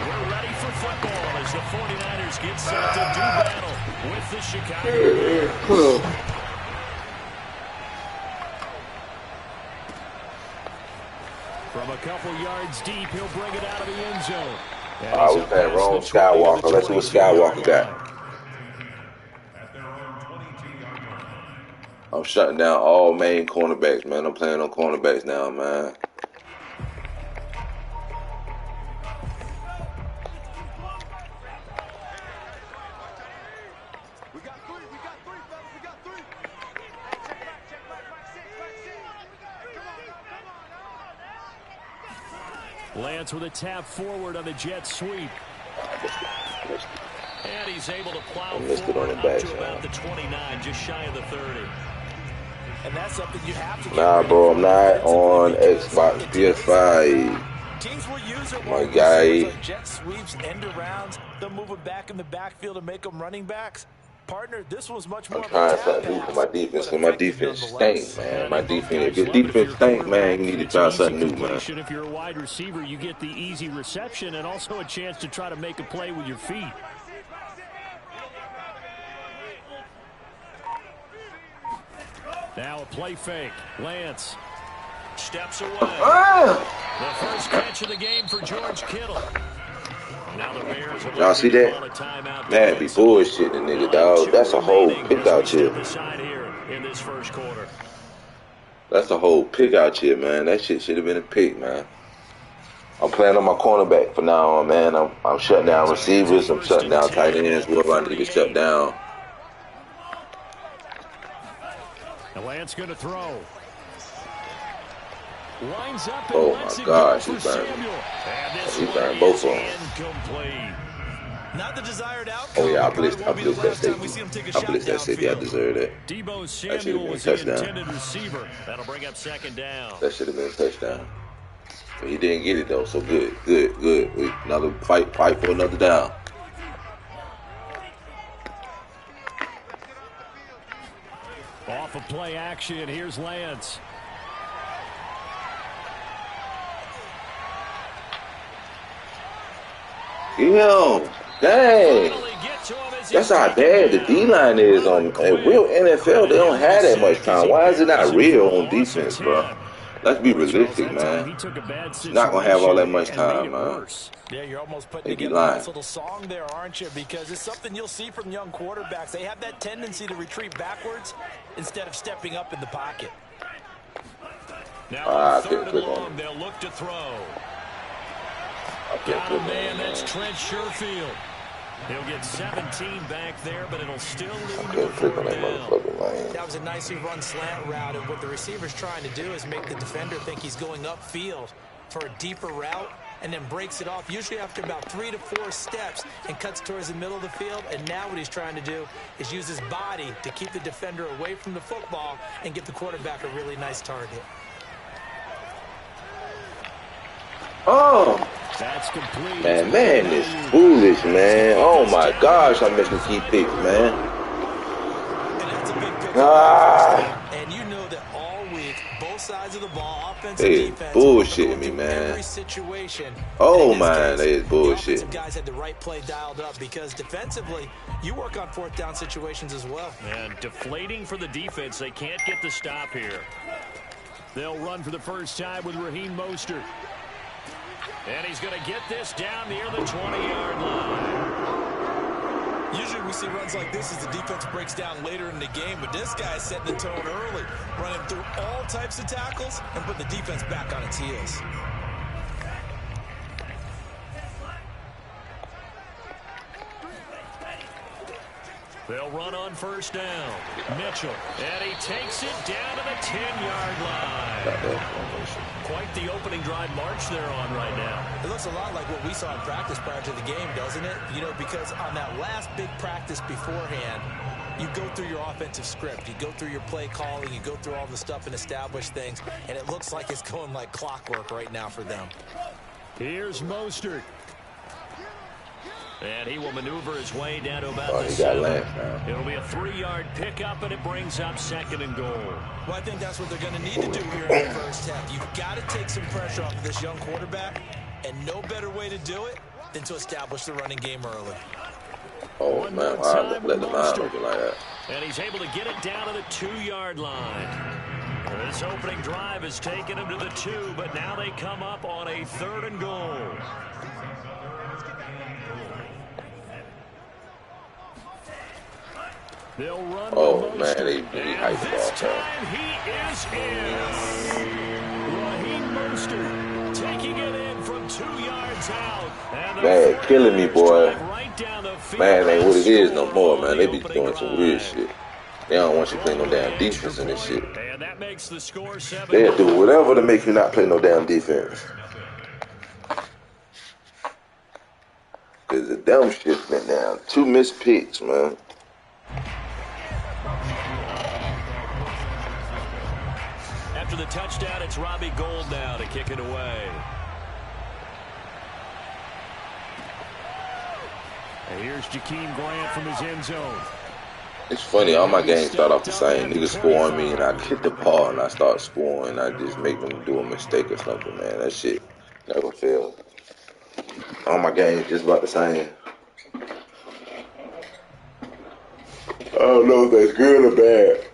We're ready for football as the 49ers get set to do battle with the Chicago Bears. From a couple yards deep, he'll bring it out of the end zone. I was playing wrong Skywalker. Let's see what Skywalker got. I'm shutting down all main cornerbacks, man. I'm playing on cornerbacks now, man. Lance with a tap forward on the jet sweep. And he's able to plow forward up to about the 29, just shy of the 30. And that's something you have to Nah, bro, I'm not on Xbox, PS5. Teams will use it. My guy. Like jet sweeps, end arounds. They'll move it back in the backfield to make them running backs. Partner, this was much more. I'm trying something new for my defense because my defense stinks, man. My defense, if your defense stinks, man, you need to try something new, man. If you're a wide receiver, you get the easy reception and also a chance to try to make a play with your feet. Now a play fake. Lance steps away. The first catch of the game for George Kittle. Y'all see that? Man, be bullshitting the nigga, dog. That's a whole pick out here. That's a whole pick out here, man. That shit should have been a pick, man. I'm playing on my cornerback for now on, man. I'm shutting down receivers. I'm shutting down tight ends, whoever I need to shut down. The Lance going to throw. Lines up oh my gosh, he burned both of them. Not the desired outcome. Oh yeah, I blitzed that safety. I blitzed that safety. I deserve that. Debo Samuel was the intended receiver. That'll bring up second down. That should have been a touchdown. But he didn't get it though, so good. Another fight for another down. Off of play action, here's Lance. Damn, dang. That's how bad the D-line is on real NFL. They don't have that much time. Why is it not real on defense, bro? Let's be realistic, man. Not gonna have all that much time, man. Yeah, you're almost putting together a nice little song there, aren't you? Because it's something you'll see from young quarterbacks. They have that tendency to retreat backwards instead of stepping up in the pocket. Now, third and long, they'll look to throw. Got a man, that's Trent Sherfield. He'll get 17 back there, but it'll still lead to a fourth down. That was a nicely run slant route, and what the receiver's trying to do is make the defender think he's going upfield for a deeper route, and then breaks it off, usually after about 3 to 4 steps, and cuts towards the middle of the field. And now what he's trying to do is use his body to keep the defender away from the football and get the quarterback a really nice target. Oh, that's complete. Man, this foolish, man. Oh my gosh, I missed the key picks, man. And that's a big pick. And you know that all week, both sides of the ball, offense and defense, bullshitting me, man. Every situation. Oh man, that is bullshit. The guys had the right play dialed up because defensively, you work on fourth down situations as well. And deflating for the defense, they can't get the stop here. They'll run for the first time with Raheem Mostert. And he's going to get this down near the 20-yard line. Usually we see runs like this as the defense breaks down later in the game, but this guy is setting the tone early, running through all types of tackles and put the defense back on its heels. They'll run on first down. Mitchell, and he takes it down to the 10-yard line. Quite the opening drive march they're on right now. It looks a lot like what we saw in practice prior to the game, doesn't it? You know, because on that last big practice beforehand, you go through your offensive script. You go through your play calling. You go through all the stuff and establish things. And it looks like it's going like clockwork right now for them. Here's Mostert. And he will maneuver his way down to about the 7. It'll be a 3-yard pickup, and it brings up second and goal. Well, I think that's what they're going to need to do here in the first half. You've got to take some pressure off of this young quarterback And no better way to do it than to establish the running game early. Oh, One man, more I time let the with line Mostert. open like that. And he's able to get it down to the 2-yard line. This opening drive has taken him to the 2, but now they come up on a 3rd and goal. They'll run Oh, with man, Mostert. he hyped the This ball, time he is in. Raheem Mostert taking it in from 2 yards out. And the Man, killing me, 49ers boy. drive right down the field. Man, ain't what it is no Score more, on man. the They be opening doing some weird drive. shit. They don't want you playing no damn Extra defense in this shit. point, and that makes the score 7. They'll do whatever to make you not play no damn defense. Cause the dumb shit's been down. 2 missed picks, man. After the touchdown, it's Robbie Gould now to kick it away. And here's Jakeem Grant from his end zone. It's funny, all my games start off the same. Niggas score on me and I hit the ball and I start scoring. I just make them do a mistake or something, man. That shit never fails. All my games just about the same. I don't know if that's good or bad.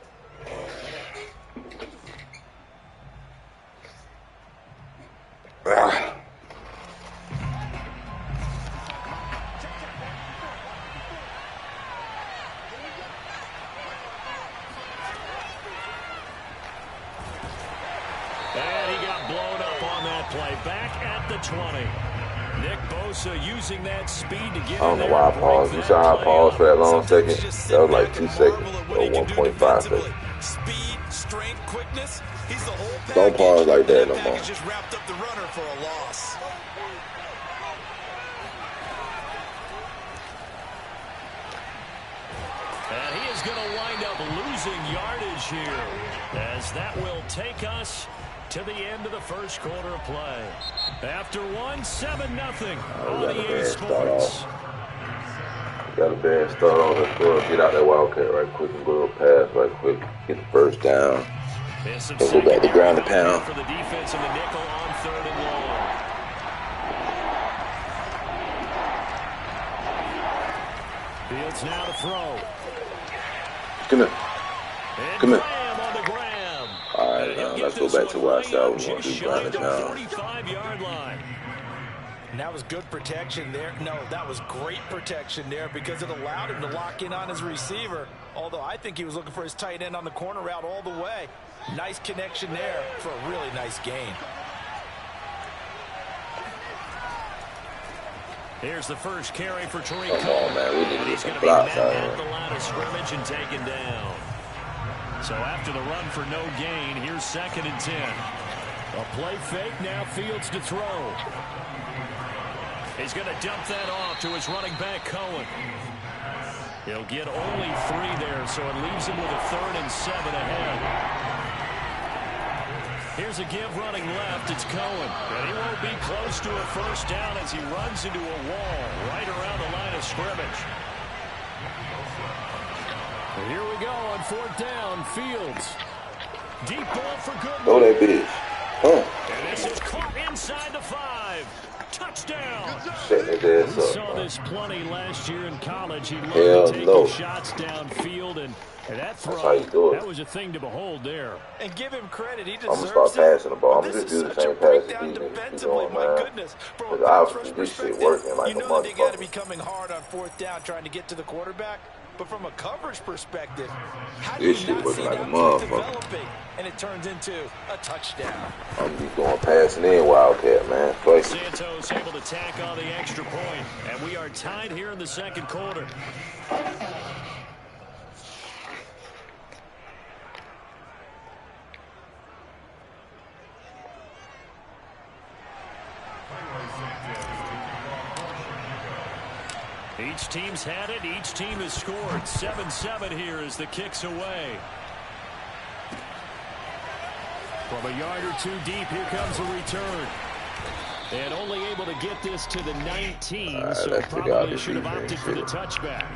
And he got blown up on that play. Back at the 20. Nick Bosa using that speed to get I don't in know there why I and break paused. You that saw I play paused up. for that long Sometimes second. you just That was sit like back 2 and seconds marvel at or what he can do 1.5 defensively. seconds. Speed, strength, quickness. He's the whole package. Don't pause like that And no more. package just wrapped up the runner for a loss. And he is going to wind up losing yardage here, as that will take us to the end of the first quarter of play. After 7-0 on got a EA bad start Sports. off. Got a bad start off. Let's go get out that Wildcat right quick and go to pass right quick. Get the first down. And go back to ground and pound. For the defense in the nickel on 3rd and long. Fields now to throw. Come here. And Come here. Graham on the Graham. All right, now let's go back to what I said I was going to do, ground and pound. 45-yard line. And that was good protection there. No, that was great protection there because it allowed him to lock in on his receiver. Although I think he was looking for his tight end on the corner route all the way. Nice connection there for a really nice gain. Here's the first carry for Tariq Come on, man. We need to get He's some going to be blocks met out at the here. line of scrimmage and taken down. So after the run for no gain, here's 2nd and 10. A play fake, now Fields to throw. He's going to dump that off to his running back, Cohen. He'll get only 3 there, so it leaves him with a 3rd and 7 ahead. Here's a give running left. It's Cohen. And he won't be close to a first down as he runs into a wall right around the line of scrimmage. And here we go on 4th down. Fields. Deep ball for good. Go that bitch. Huh. And this is caught inside the 5. Touchdown. Set his ass We up, saw man. this plenty last year in college. He Hell loved taking no. shots downfield, and that throw, how you do it. that was a thing to behold there. And give him credit, he I'm going deserves to start it. passing the ball. I'm This going to just is do the such a same passes breakdown these niggas be defensively, doing, my man. goodness. From a Because pass obviously rush this shit perspective, working like you a know that they got to be motherfucker. coming hard on 4th down trying to get to the quarterback. But from a coverage perspective, how do This you shit not working see like a that play motherfucker. developing? And it turns into a touchdown. I'm going to be going passing in Wildcat, man. Fuck it. Santos able to tack on the extra point, and we are tied here in the 2nd quarter. Each team's had it. Each team has scored. 7-7 here as the kick's away. From a yard or 2 deep, here comes a return. And only able to get this to the 19, so let's figure out probably this should have defense opted for the shit. touchback.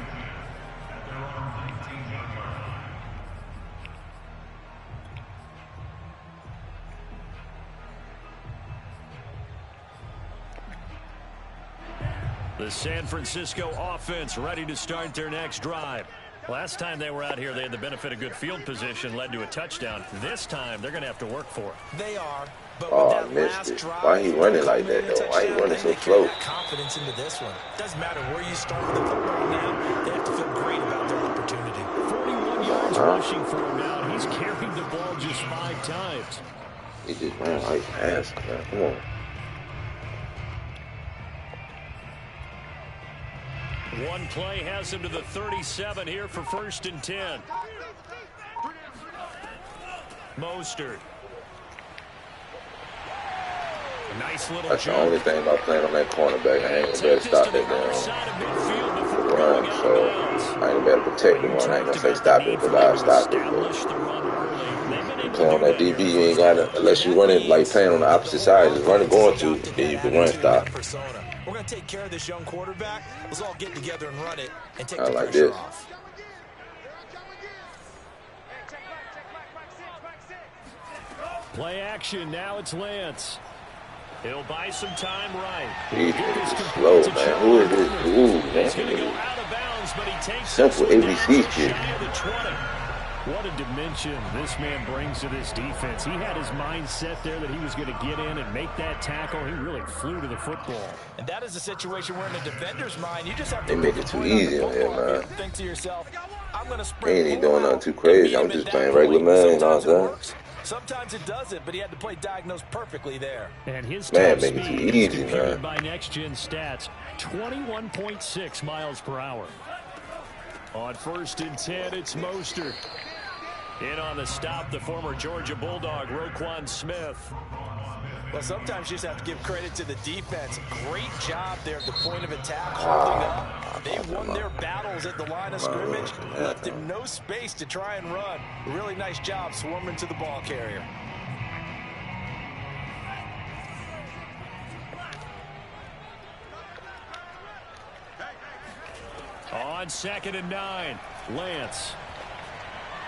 The San Francisco offense ready to start their next drive. Last time they were out here, they had the benefit of good field position, led to a touchdown. This time, they're going to have to work for it. They are. But Oh, with I that missed last it. drive, Why he running like that, though? Why he running so slow? Confidence into this one. Doesn't matter where you start with the football now. They have to feel great about their opportunity. 41 yards rushing for him now. He's carried the ball just 5 times. He just ran like ass, man. Come on. One play has him to the 37 here for 1st and 10. Mostert. Nice little That's the only thing about playing on that cornerback. I ain't gonna be able to stop that damn run, so I ain't gonna be able to protect the run. I ain't gonna say stop it, but I'll stop it. But you play on that DB, you ain't gotta, unless you're running, like playing on the opposite side, just running going to, then you can run stop. We're gonna take care of this young quarterback. Let's all get together and run it and take I the like pressure this. off. Play action. Now it's Lance. He'll buy some time right. He's slow, man. Who is this dude, man? He's going to go out of bounds, but he takes Simple ABC kid. shy of the 20. What a dimension this man brings to this defense. He had his mind set there that he was going to get in and make that tackle. He really flew to the football. And that is a situation where in a defender's mind, you just have to They make it too easy on him, man. think to yourself, I'm going to He sprint. ain't even doing nothing too crazy. I'm just playing regular man, you know what I'm saying? Sometimes it doesn't, but he had the play diagnosed perfectly there. And his Man, top make it too speed easy, is computed man. by next-gen stats, 21.6 miles per hour. On 1st and 10, it's Mostert. In on the stop, the former Georgia Bulldog, Roquan Smith. Well, sometimes you just have to give credit to the defense. Great job there at the point of attack, holding up. They won their battles at the line of scrimmage, left him no space to try and run. Really nice job swarming to the ball carrier. On 2nd and 9, Lance.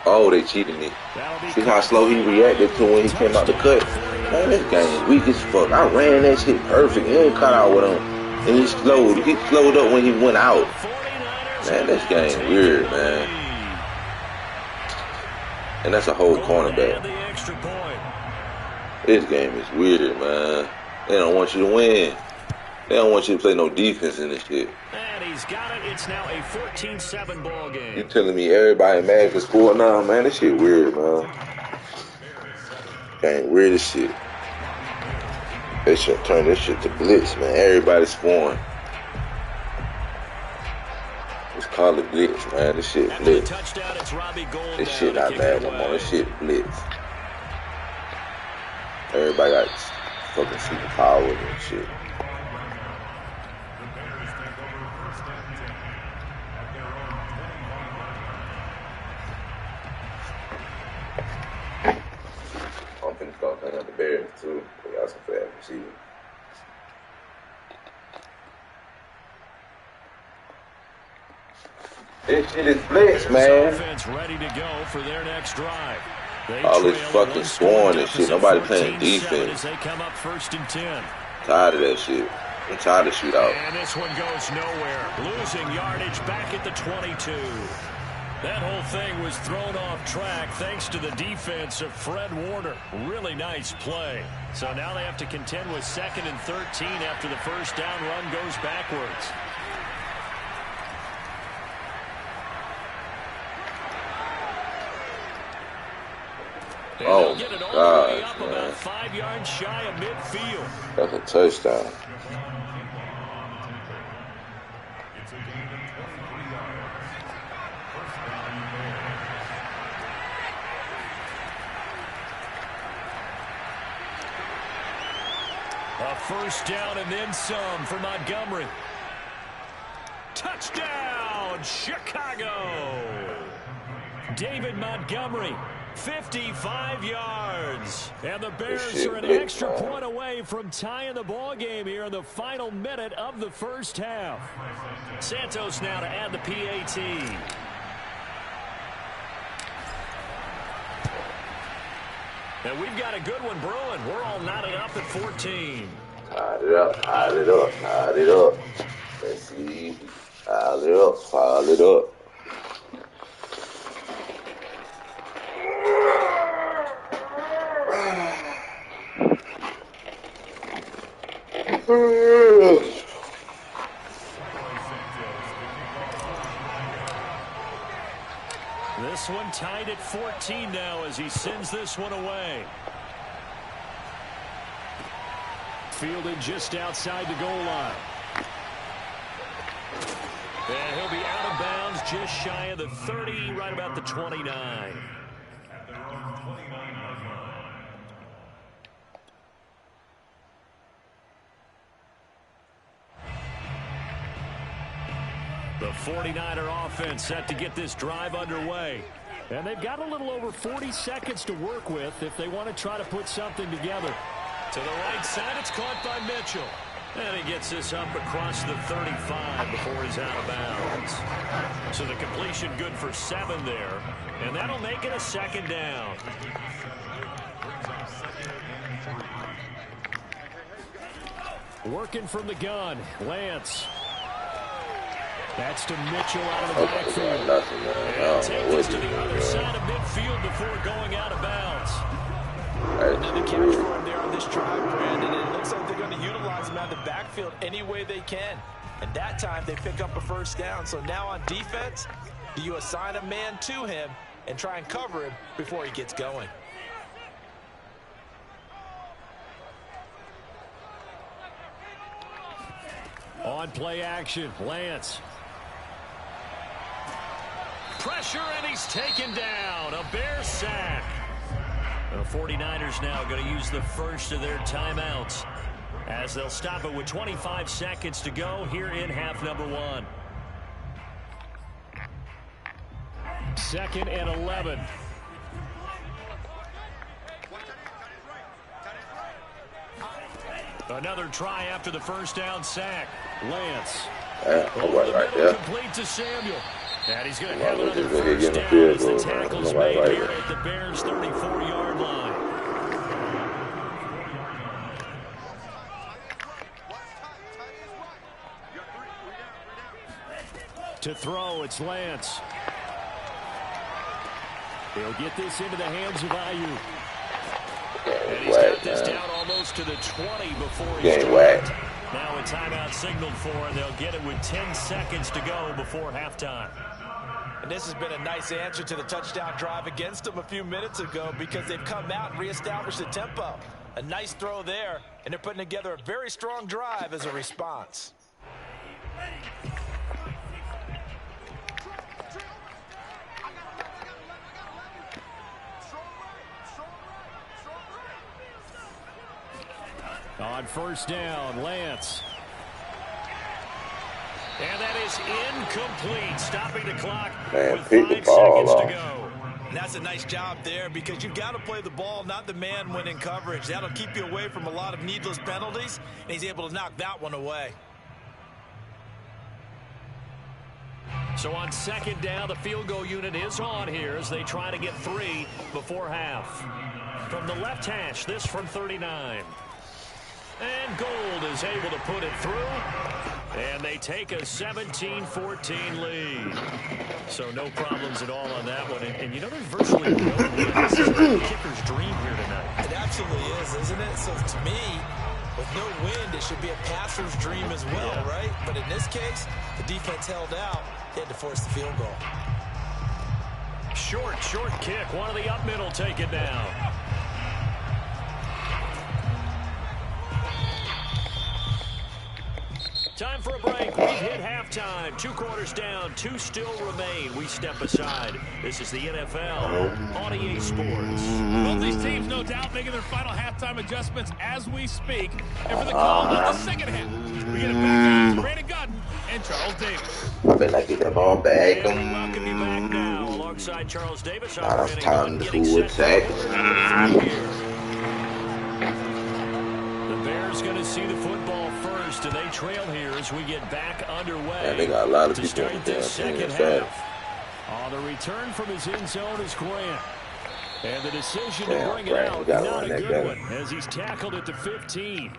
Oh, they cheated me. See how slow he reacted to when he came out the cut? Man, this game weak as fuck. I ran that shit perfect. He didn't cut out with him. And he slowed. He slowed up when he went out. Man, this game weird, man. And that's a whole cornerback. This game is weird, man. They don't want you to win. They don't want you to play no defense in this shit. And he's got it. It's now a 14-7 ball game. You telling me everybody mad for score now, man? This shit weird, man. Game weird as shit. They should turn this shit to blitz, man. Everybody's scoring. Let's call it blitz, man. This shit blitz. This shit not mad no more. This shit blitz. Everybody got fucking superpowers and shit. I'm finna start playing the Bears too. They got some fast receivers. This shit is blitz, man. Offense ready to go for their next drive. All this fucking scoring and shit. Nobody playing defense. They come up 1st and 10. Tired of that shit. I'm tired of shootout. And this one goes nowhere. Losing yardage back at the 22. That whole thing was thrown off track thanks to the defense of Fred Warner. Really nice play. So now they have to contend with 2nd and 13 after the first down run goes backwards. Oh, get it all God, the way up man. about 5 yards shy of midfield. That's a touchdown. It's a gain of 23 yards. First down, Bears. A first down and then some for Montgomery. Touchdown, Chicago! David Montgomery, 55 yards. And the Bears are an extra point away from tying the ball game here in the final minute of the first half. Santos now to add the PAT. And we've got a good one brewing. We're all knotted up at 14. Tied it up, tied it up, tied it up. Let's This one tied at 14 now as he sends this one away. Fielded just outside the goal line. And he'll be out of bounds just shy of the 30, right about the 29. At their own 29-yard line. The 49er offense set to get this drive underway. And they've got a little over 40 seconds to work with if they want to try to put something together. To the right side, it's caught by Mitchell. And he gets this up across the 35 before he's out of bounds. So the completion good for 7 there. And that'll make it a second down. Working from the gun, Lance. That's to Mitchell out of the backfield. And take this to the other side of midfield before going out of bounds. Another catch for him there on this drive, Brandon. And it looks like they're going to utilize him out of the backfield any way they can. And that time they pick up a first down. So now on defense, do you assign a man to him and try and cover him before he gets going? On play action, Lance. Pressure, and he's taken down. A Bear sack. The 49ers now going to use the first of their timeouts as they'll stop it with 25 seconds to go here in half number 1. 2nd and 11. Another try after the first down sack. Lance. Over the right there. Complete to Samuel. And he's going to have another first down as the tackle's made here at the Bears' 34-yard line. To throw, it's Lance. He'll get this into the hands of Ayuk. And he's got this down almost to the 20 before he's dropped. Now a timeout signaled for, and they'll get it with 10 seconds to go before halftime. And this has been a nice answer to the touchdown drive against them a few minutes ago because they've come out and reestablished the tempo. A nice throw there, and they're putting together a very strong drive as a response. On first down, Lance. And that is incomplete, stopping the clock with 5 seconds to go. And that's a nice job there because you've got to play the ball, not the man when in coverage. That'll keep you away from a lot of needless penalties, and he's able to knock that one away. So on second down, the field goal unit is on here as they try to get 3 before half. From the left hash, this from 39. And Gold is able to put it through. And they take a 17-14 lead. So no problems at all on that one. And you know, there's virtually no win. This is a kicker's dream here tonight. It absolutely is, isn't it? So to me, with no wind, it should be a passer's dream as well, right? But in this case, the defense held out. They had to force the field goal. Short kick. One of the up middle take it down. Time for a break. We've hit halftime. 2 quarters down. 2 still remain. We step aside. This is the NFL on EA Sports. Both these teams, no doubt, making their final halftime adjustments as we speak. And for the call of the second half, we get it back to Brandon Gordon and Charles Davis. I bet I get that ball back. And we welcome you back now alongside Charles Davis. It's time to attack. The Bears going to see the football first, and they trail here as we get back underway. And they got a lot of to people start this second half. On the return from his end zone is Grant. And the decision to bring it out, not a good one, as he's tackled at the 15.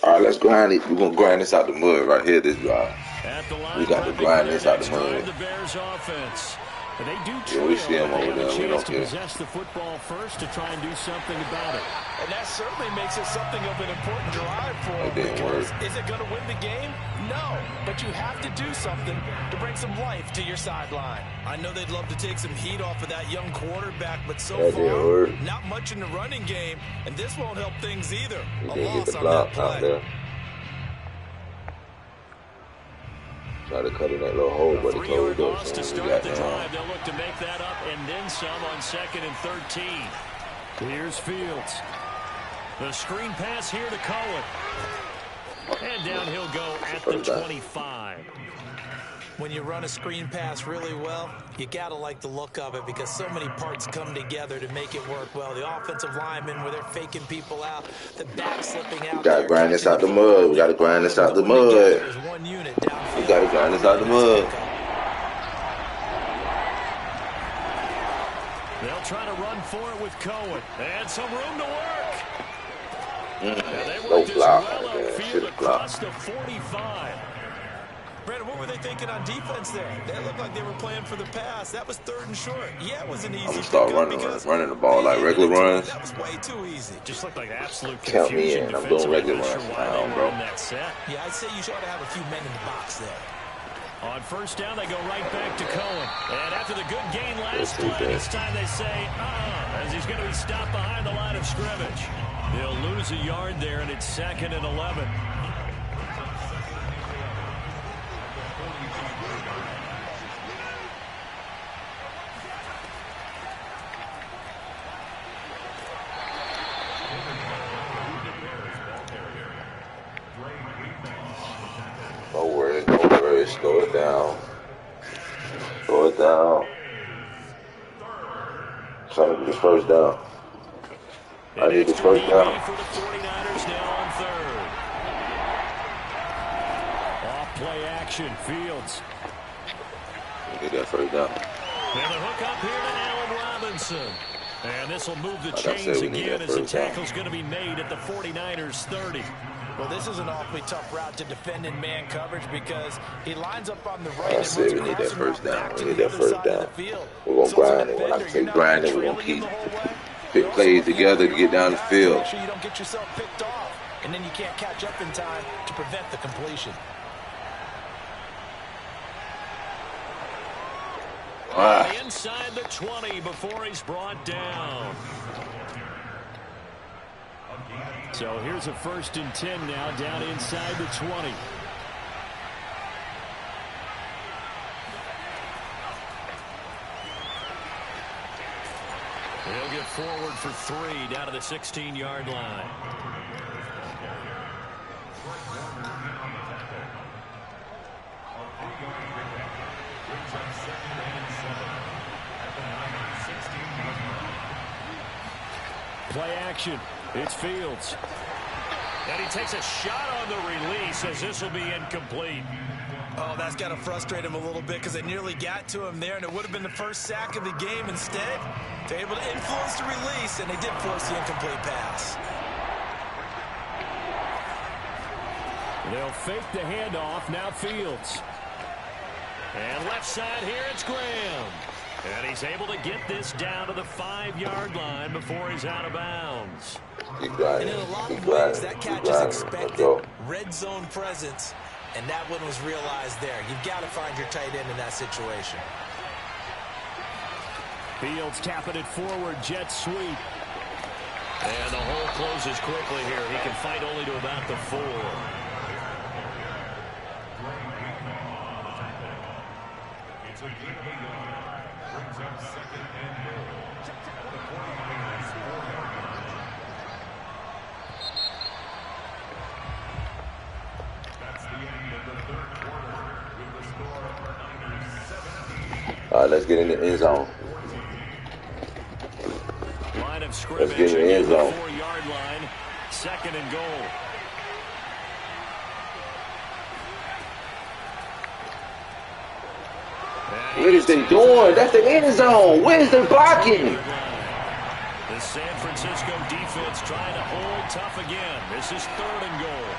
All right, let's grind it. We're going to grind this out the mud right here, this drive. At the line, We got to grind this out the mud. The Bears offense. They do Yeah, we see trail, him but they over have a there. We chance don't to care. possess the football first to try and do something about it. And that certainly makes it something of an important drive for That him, didn't because work. is it going to win the game? No, but you have to do something to bring some life to your sideline. I know they'd love to take some heat off of that young quarterback, but so That didn't far, work. not much in the running game, and this won't help things either. He A didn't get loss the on that block out play. there. Try to cut in that little hole, but it 3-yard closed up. loss to So we start got the down. drive. They'll look to make that up and then some on 2nd and 13. Here's Fields. The screen pass here to Cohen. And down he'll go at the 25. When you run a screen pass really well, you got to like the look of it, because so many parts come together to make it work well. The offensive linemen, where they're faking people out, the back slipping out. We got to grind this out the mud. We got to grind this out the mud. One unit downfield. We got to grind this out the mud. They'll try to run for it with Cohen. And some room to work. No block right there. Should have Across blocked. the 45. Brandon, what were they thinking on defense there? They looked like they were playing for the pass. That was 3rd and short. Yeah, it was an easy I'm gonna start running the ball like regular runs. That was way too easy. Just looked like absolute Count me confusion. in. I'm doing regular Defensively, not runs sure why now, they were bro. in that set. Yeah, I'd say you should have a few men in the box there. On 1st down, they go right back to Cohen. And after the good gain last Let's see play, that. this time they say, as he's going to be stopped behind the line of scrimmage. They'll lose a yard there, and it's 2nd and 11. Don't worry. Slow it down. Slow it down. Trying to get this 1st down. I need this 1st down. For the 49ers now on 3rd. Off play action, Fields. Get that 1st down. And the hook up here to Allen Robinson. And this will move the Like I chains said, we need again that as the 1st down. tackle's going to be made at the 49ers 30. Well, this is an awfully tough route to defend in man coverage, because he lines up on the right. I and said we runs need that crossing route 1st down. back We to need the that other 1st side of down. the field. We're going to So as a grind it. When I defender, say you're not grind it, gonna we're going to trail keep him the whole way. pick You plays also together to get down the guys, field. Make sure you don't get yourself picked off, and then you can't catch up in time to prevent the completion. Inside the 20 before he's brought down. So here's a 1st and 10 now, down inside the 20. He'll get forward for 3 down to the 16-yard line. Play action. It's Fields. And he takes a shot on the release as this will be incomplete. Oh, that's got to frustrate him a little bit, because they nearly got to him there, and it would have been the 1st sack of the game. Instead, they're able to influence the release, and they did force the incomplete pass. They'll fake the handoff. Now Fields. And left side here, it's Graham. And he's able to get this down to the 5-yard line before he's out of bounds. Keep grinding. And in a lot Keep of ways, grinding. that Keep catch is grinding. Let's expected. go. Red zone presence, and that one was realized there. You've got to find your tight end in that situation. Fields tapping it forward, jet sweep. And the hole closes quickly here. He can fight only to about the 4. It's a gain of a yard. Brings up 2nd and goal. The 49ers 4-yard line. That's the end of the 3rd quarter with the score of Niners 17. All right, let's get in the end zone. Line of scrimmage Let's get in the end zone. 4-yard line. 2nd and goal. What is they doing? That's the end zone. Where's the blocking? The San Francisco defense trying to hold tough again. This is 3rd and goal.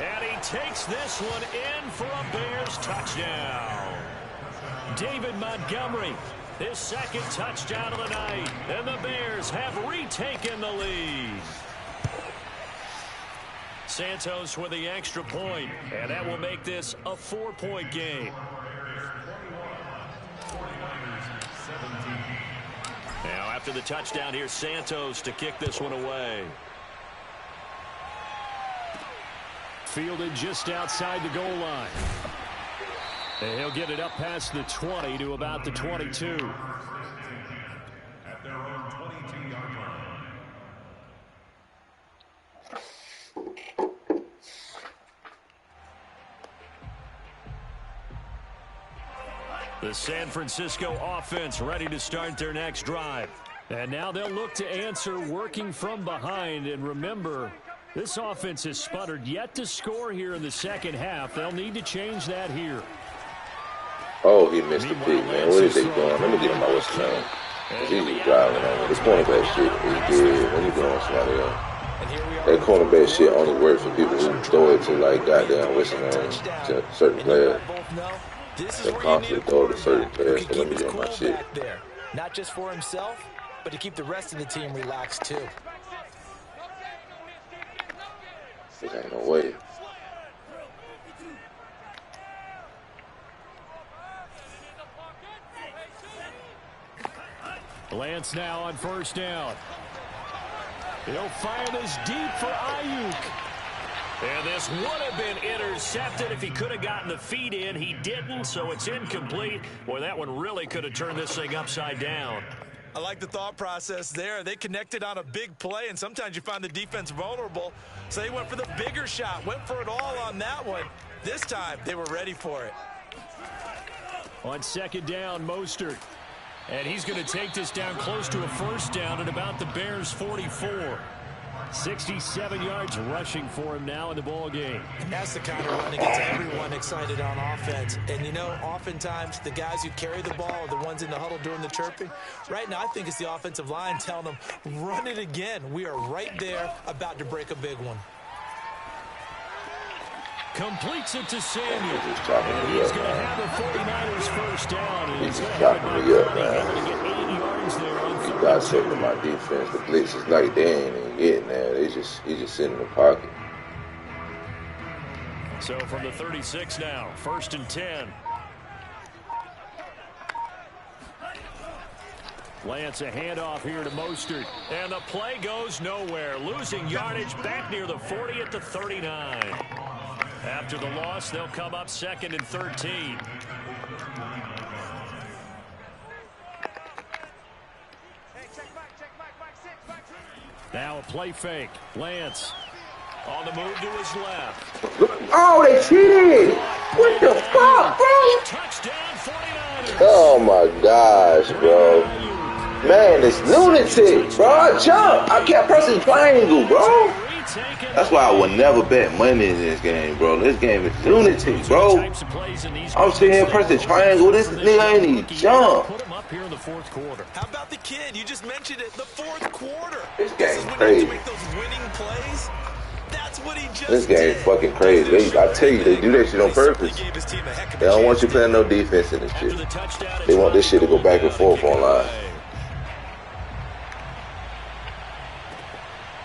And he takes this one in for a Bears touchdown. David Montgomery, his second touchdown of the night. And the Bears have retaken the lead. Santos with the extra point, and that will make this a 4-point game. Now after the touchdown, here's Santos to kick this one away. Fielded just outside the goal line. And he'll get it up past the 20 to about the 22. At their own 22-yard line. The San Francisco offense ready to start their next drive. And now they'll look to answer working from behind. And remember, this offense has sputtered yet to score here in the second half. They'll need to change that here. Oh, he missed the pick, man. What is they doing? Let me get him my what's his name. Because he's just driving on me. This cornerback shit is good when you go on somebody else. That cornerback shit only works for people who throw it to, like, goddamn, what's his name, to certain players. They constantly throw it to certain players. So let me get him my shit. Not just for himself, but to keep the rest of the team relaxed, too. There ain't no way. Lance now on first down. He'll fire this deep for Ayuk. And this would have been intercepted if he could have gotten the feet in. He didn't, so it's incomplete. Boy, that one really could have turned this thing upside down. I like the thought process there. They connected on a big play, and sometimes you find the defense vulnerable. So they went for the bigger shot, went for it all on that one. This time, they were ready for it. On second down, Mostert. And he's going to take this down close to a first down at about the Bears' 44. 67 yards rushing for him now in the ball game. That's the kind of run that gets everyone excited on offense. And, you know, oftentimes the guys who carry the ball are the ones in the huddle doing the chirping. Right now, I think it's the offensive line telling them, run it again. We are right there about to break a big one. Completes it to Samuel. And he's going to have the 49ers first down. And He's just chopping me up, man. Able to get 8 yards there on He dissecting my defense. The blitz is like they ain't even getting there. He's just sitting in the pocket. So from the 36 now, 1st and 10. Lance a handoff here to Mostert. And the play goes nowhere. Losing yardage back near the 40 at the 39. After the loss, they'll come up 2nd and 13. Now a play fake. Lance on the move to his left. Oh, they cheated! What the fuck, bro? Touchdown 49ers. Oh my gosh, bro. Man, it's lunatic, bro. Jump! I kept pressing triangle, bro. That's why I would never bet money in this game, bro. This game is lunatic, bro. I'm sitting here pressing triangle. This nigga ain't even jump. Put him up here in the 4th quarter. How about the kid? You just mentioned it. The 4th quarter. This game When crazy. you make those winning plays, that's what he just This game did. fucking crazy. I tell you, they do that shit on purpose. They don't want you playing no defense in this shit. They want this shit to go back and forth online.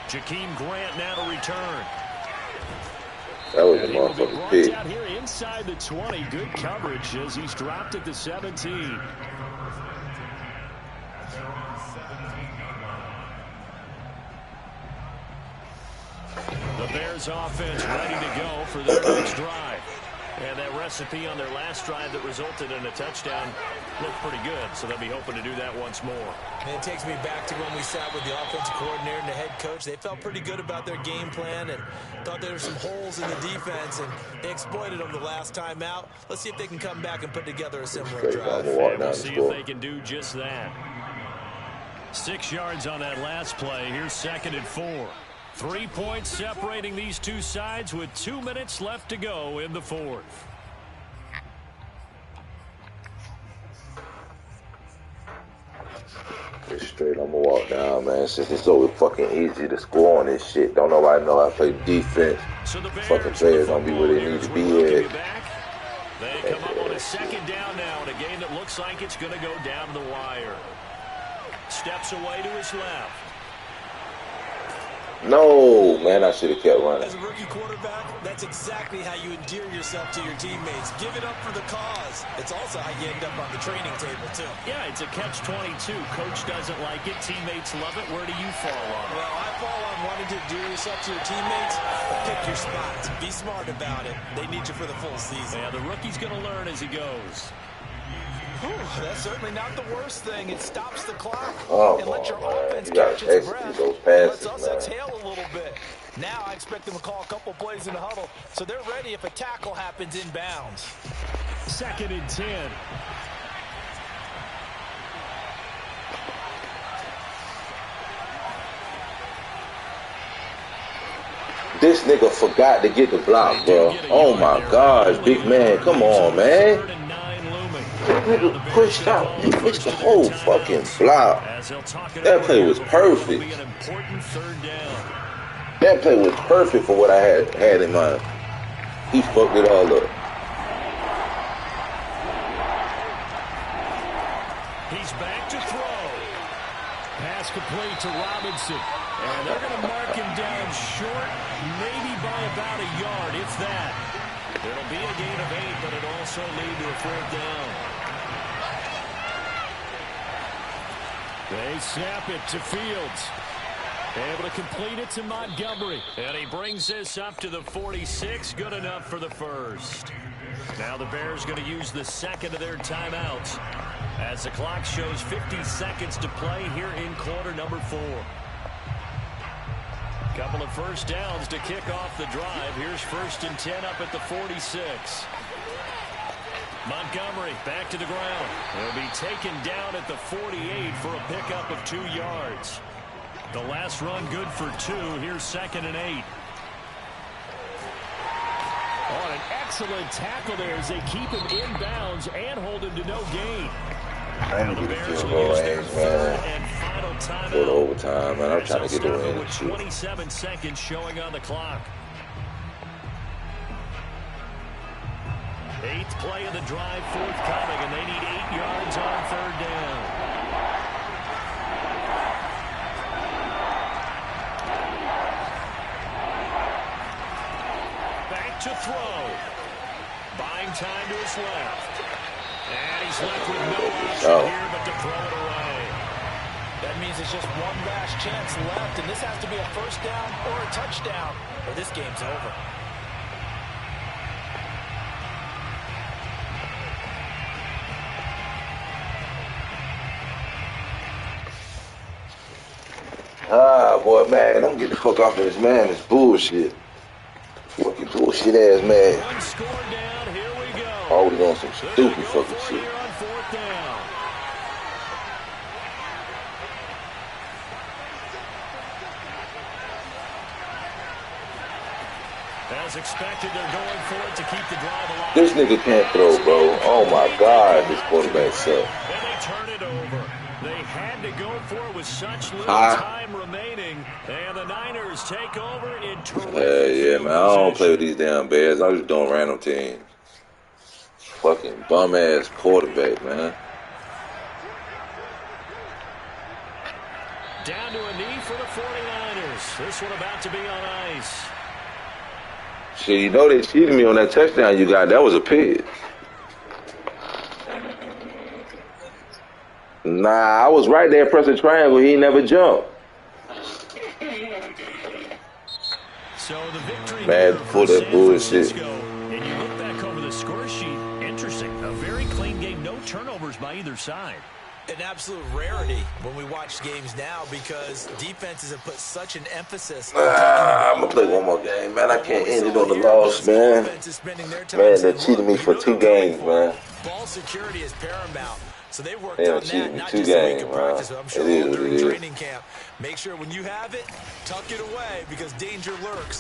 Jakeem Grant now to return. That was a And he will be motherfucking brought pick. down here inside the 20. Good coverage as he's dropped at the 17. The Bears offense ready to go for their next drive. And that recipe on their last drive that resulted in a touchdown looked pretty good, so they'll be hoping to do that once more. And it takes me back to when we sat with the offensive coordinator and the head coach. They felt pretty good about their game plan and thought there were some holes in the defense, and they exploited them the last time out. Let's see if they can come back and put together a similar drive. We'll see if they can do just that. 6 yards on that last play. Here's 2nd and 4. 3 points separating these two sides with 2 minutes left to go in the 4th. Straight, I'm gonna walk down, man. Since it's so fucking easy to score on this shit. Don't nobody know I play defense. So the Fucking players don't be where they need to be at. They come up on a second down now in a game that looks like it's going to go down the wire. Steps away to his left. No, man, I should have kept running. As a rookie quarterback, that's exactly how you endear yourself to your teammates. Give it up for the cause. It's also how you end up on the training table, too. Yeah, it's a catch-22. Coach doesn't like it. Teammates love it. Where do you fall on it? Well, I fall on wanting to endear yourself to your teammates, but pick your spots. Be smart about it. They need you for the full season. Yeah, the rookie's going to learn as he goes. Whew, that's certainly not the worst thing. It stops the clock and Let your man. offense You gotta catch its execute breath. those Lets passes, us man. exhale a little bit. Now I expect them to call a couple plays in the huddle, so they're ready if a tackle happens inbounds. 2nd and 10. This nigga forgot to get the block, bro. Oh my gosh, big man, come on, man. This nigga pushed out. He pushed the whole fucking block. That play was perfect. That play was perfect for what I had in mind. He fucked it all up. He's back to throw. Pass complete to Robinson. And they're going to mark him down short, maybe by about a yard, if that. It'll be a gain of 8, but it'll also lead to a 4th down. They snap it to Fields. Able to complete it to Montgomery. And he brings this up to the 46. Good enough for the first. Now the Bears going to use the second of their timeouts as the clock shows 50 seconds to play here in quarter number 4. Couple of first downs to kick off the drive. Here's 1st and 10 up at the 46. Montgomery back to the ground. He'll be taken down at the 48 for a pickup of 2 yards. The last run good for 2. Here's 2nd and 8. Oh, an excellent tackle there as they keep him inbounds and hold him to no gain. I ain't get a field goal range, man. Go to overtime, man. I'm trying to get the win. With 27 seconds showing on the clock. 8th play of the drive forthcoming, and they need 8 yards on 3rd down. Back to throw. Buying time to his left. And he's left with no option here but to throw it away. That means it's just one last chance left, and this has to be a first down or a touchdown, or this game's over. Ah, boy, man, don't get the fuck off of this, man. It's bullshit. Fucking bullshit ass, man. One score down, here we go. Always on some stupid fucking shit. Here on 4th down. As expected, they're going for it to keep the drive alive. This nigga can't throw, bro. Oh my God, this quarterback sucks. And they turn it over. They had to go for it with such little time remaining. And the Niners take over in yeah, man. I don't play with these damn Bears. I'm just doing random teams. Fucking bum ass quarterback, man. Down to a knee for the 49ers. This one about to be on ice. Shit, you know they cheated me on that touchdown you got. That was a pick. Nah, I was right there pressing triangle. He never jumped. So the victory Man, for that bullshit. And you look back over the score sheet. Interesting. A very clean game. No turnovers by either side. An absolute rarity when we watch games now because defenses have put such an emphasis. I'm going to play one more game, man. I can't end it on the loss, man. Man, they cheated me for 2 games, man. Ball security is paramount. So they worked Yeah, on that, not two just a week games, of practice, but I'm sure it is all what during it is. training camp. Make sure when you have it, tuck it away because danger lurks.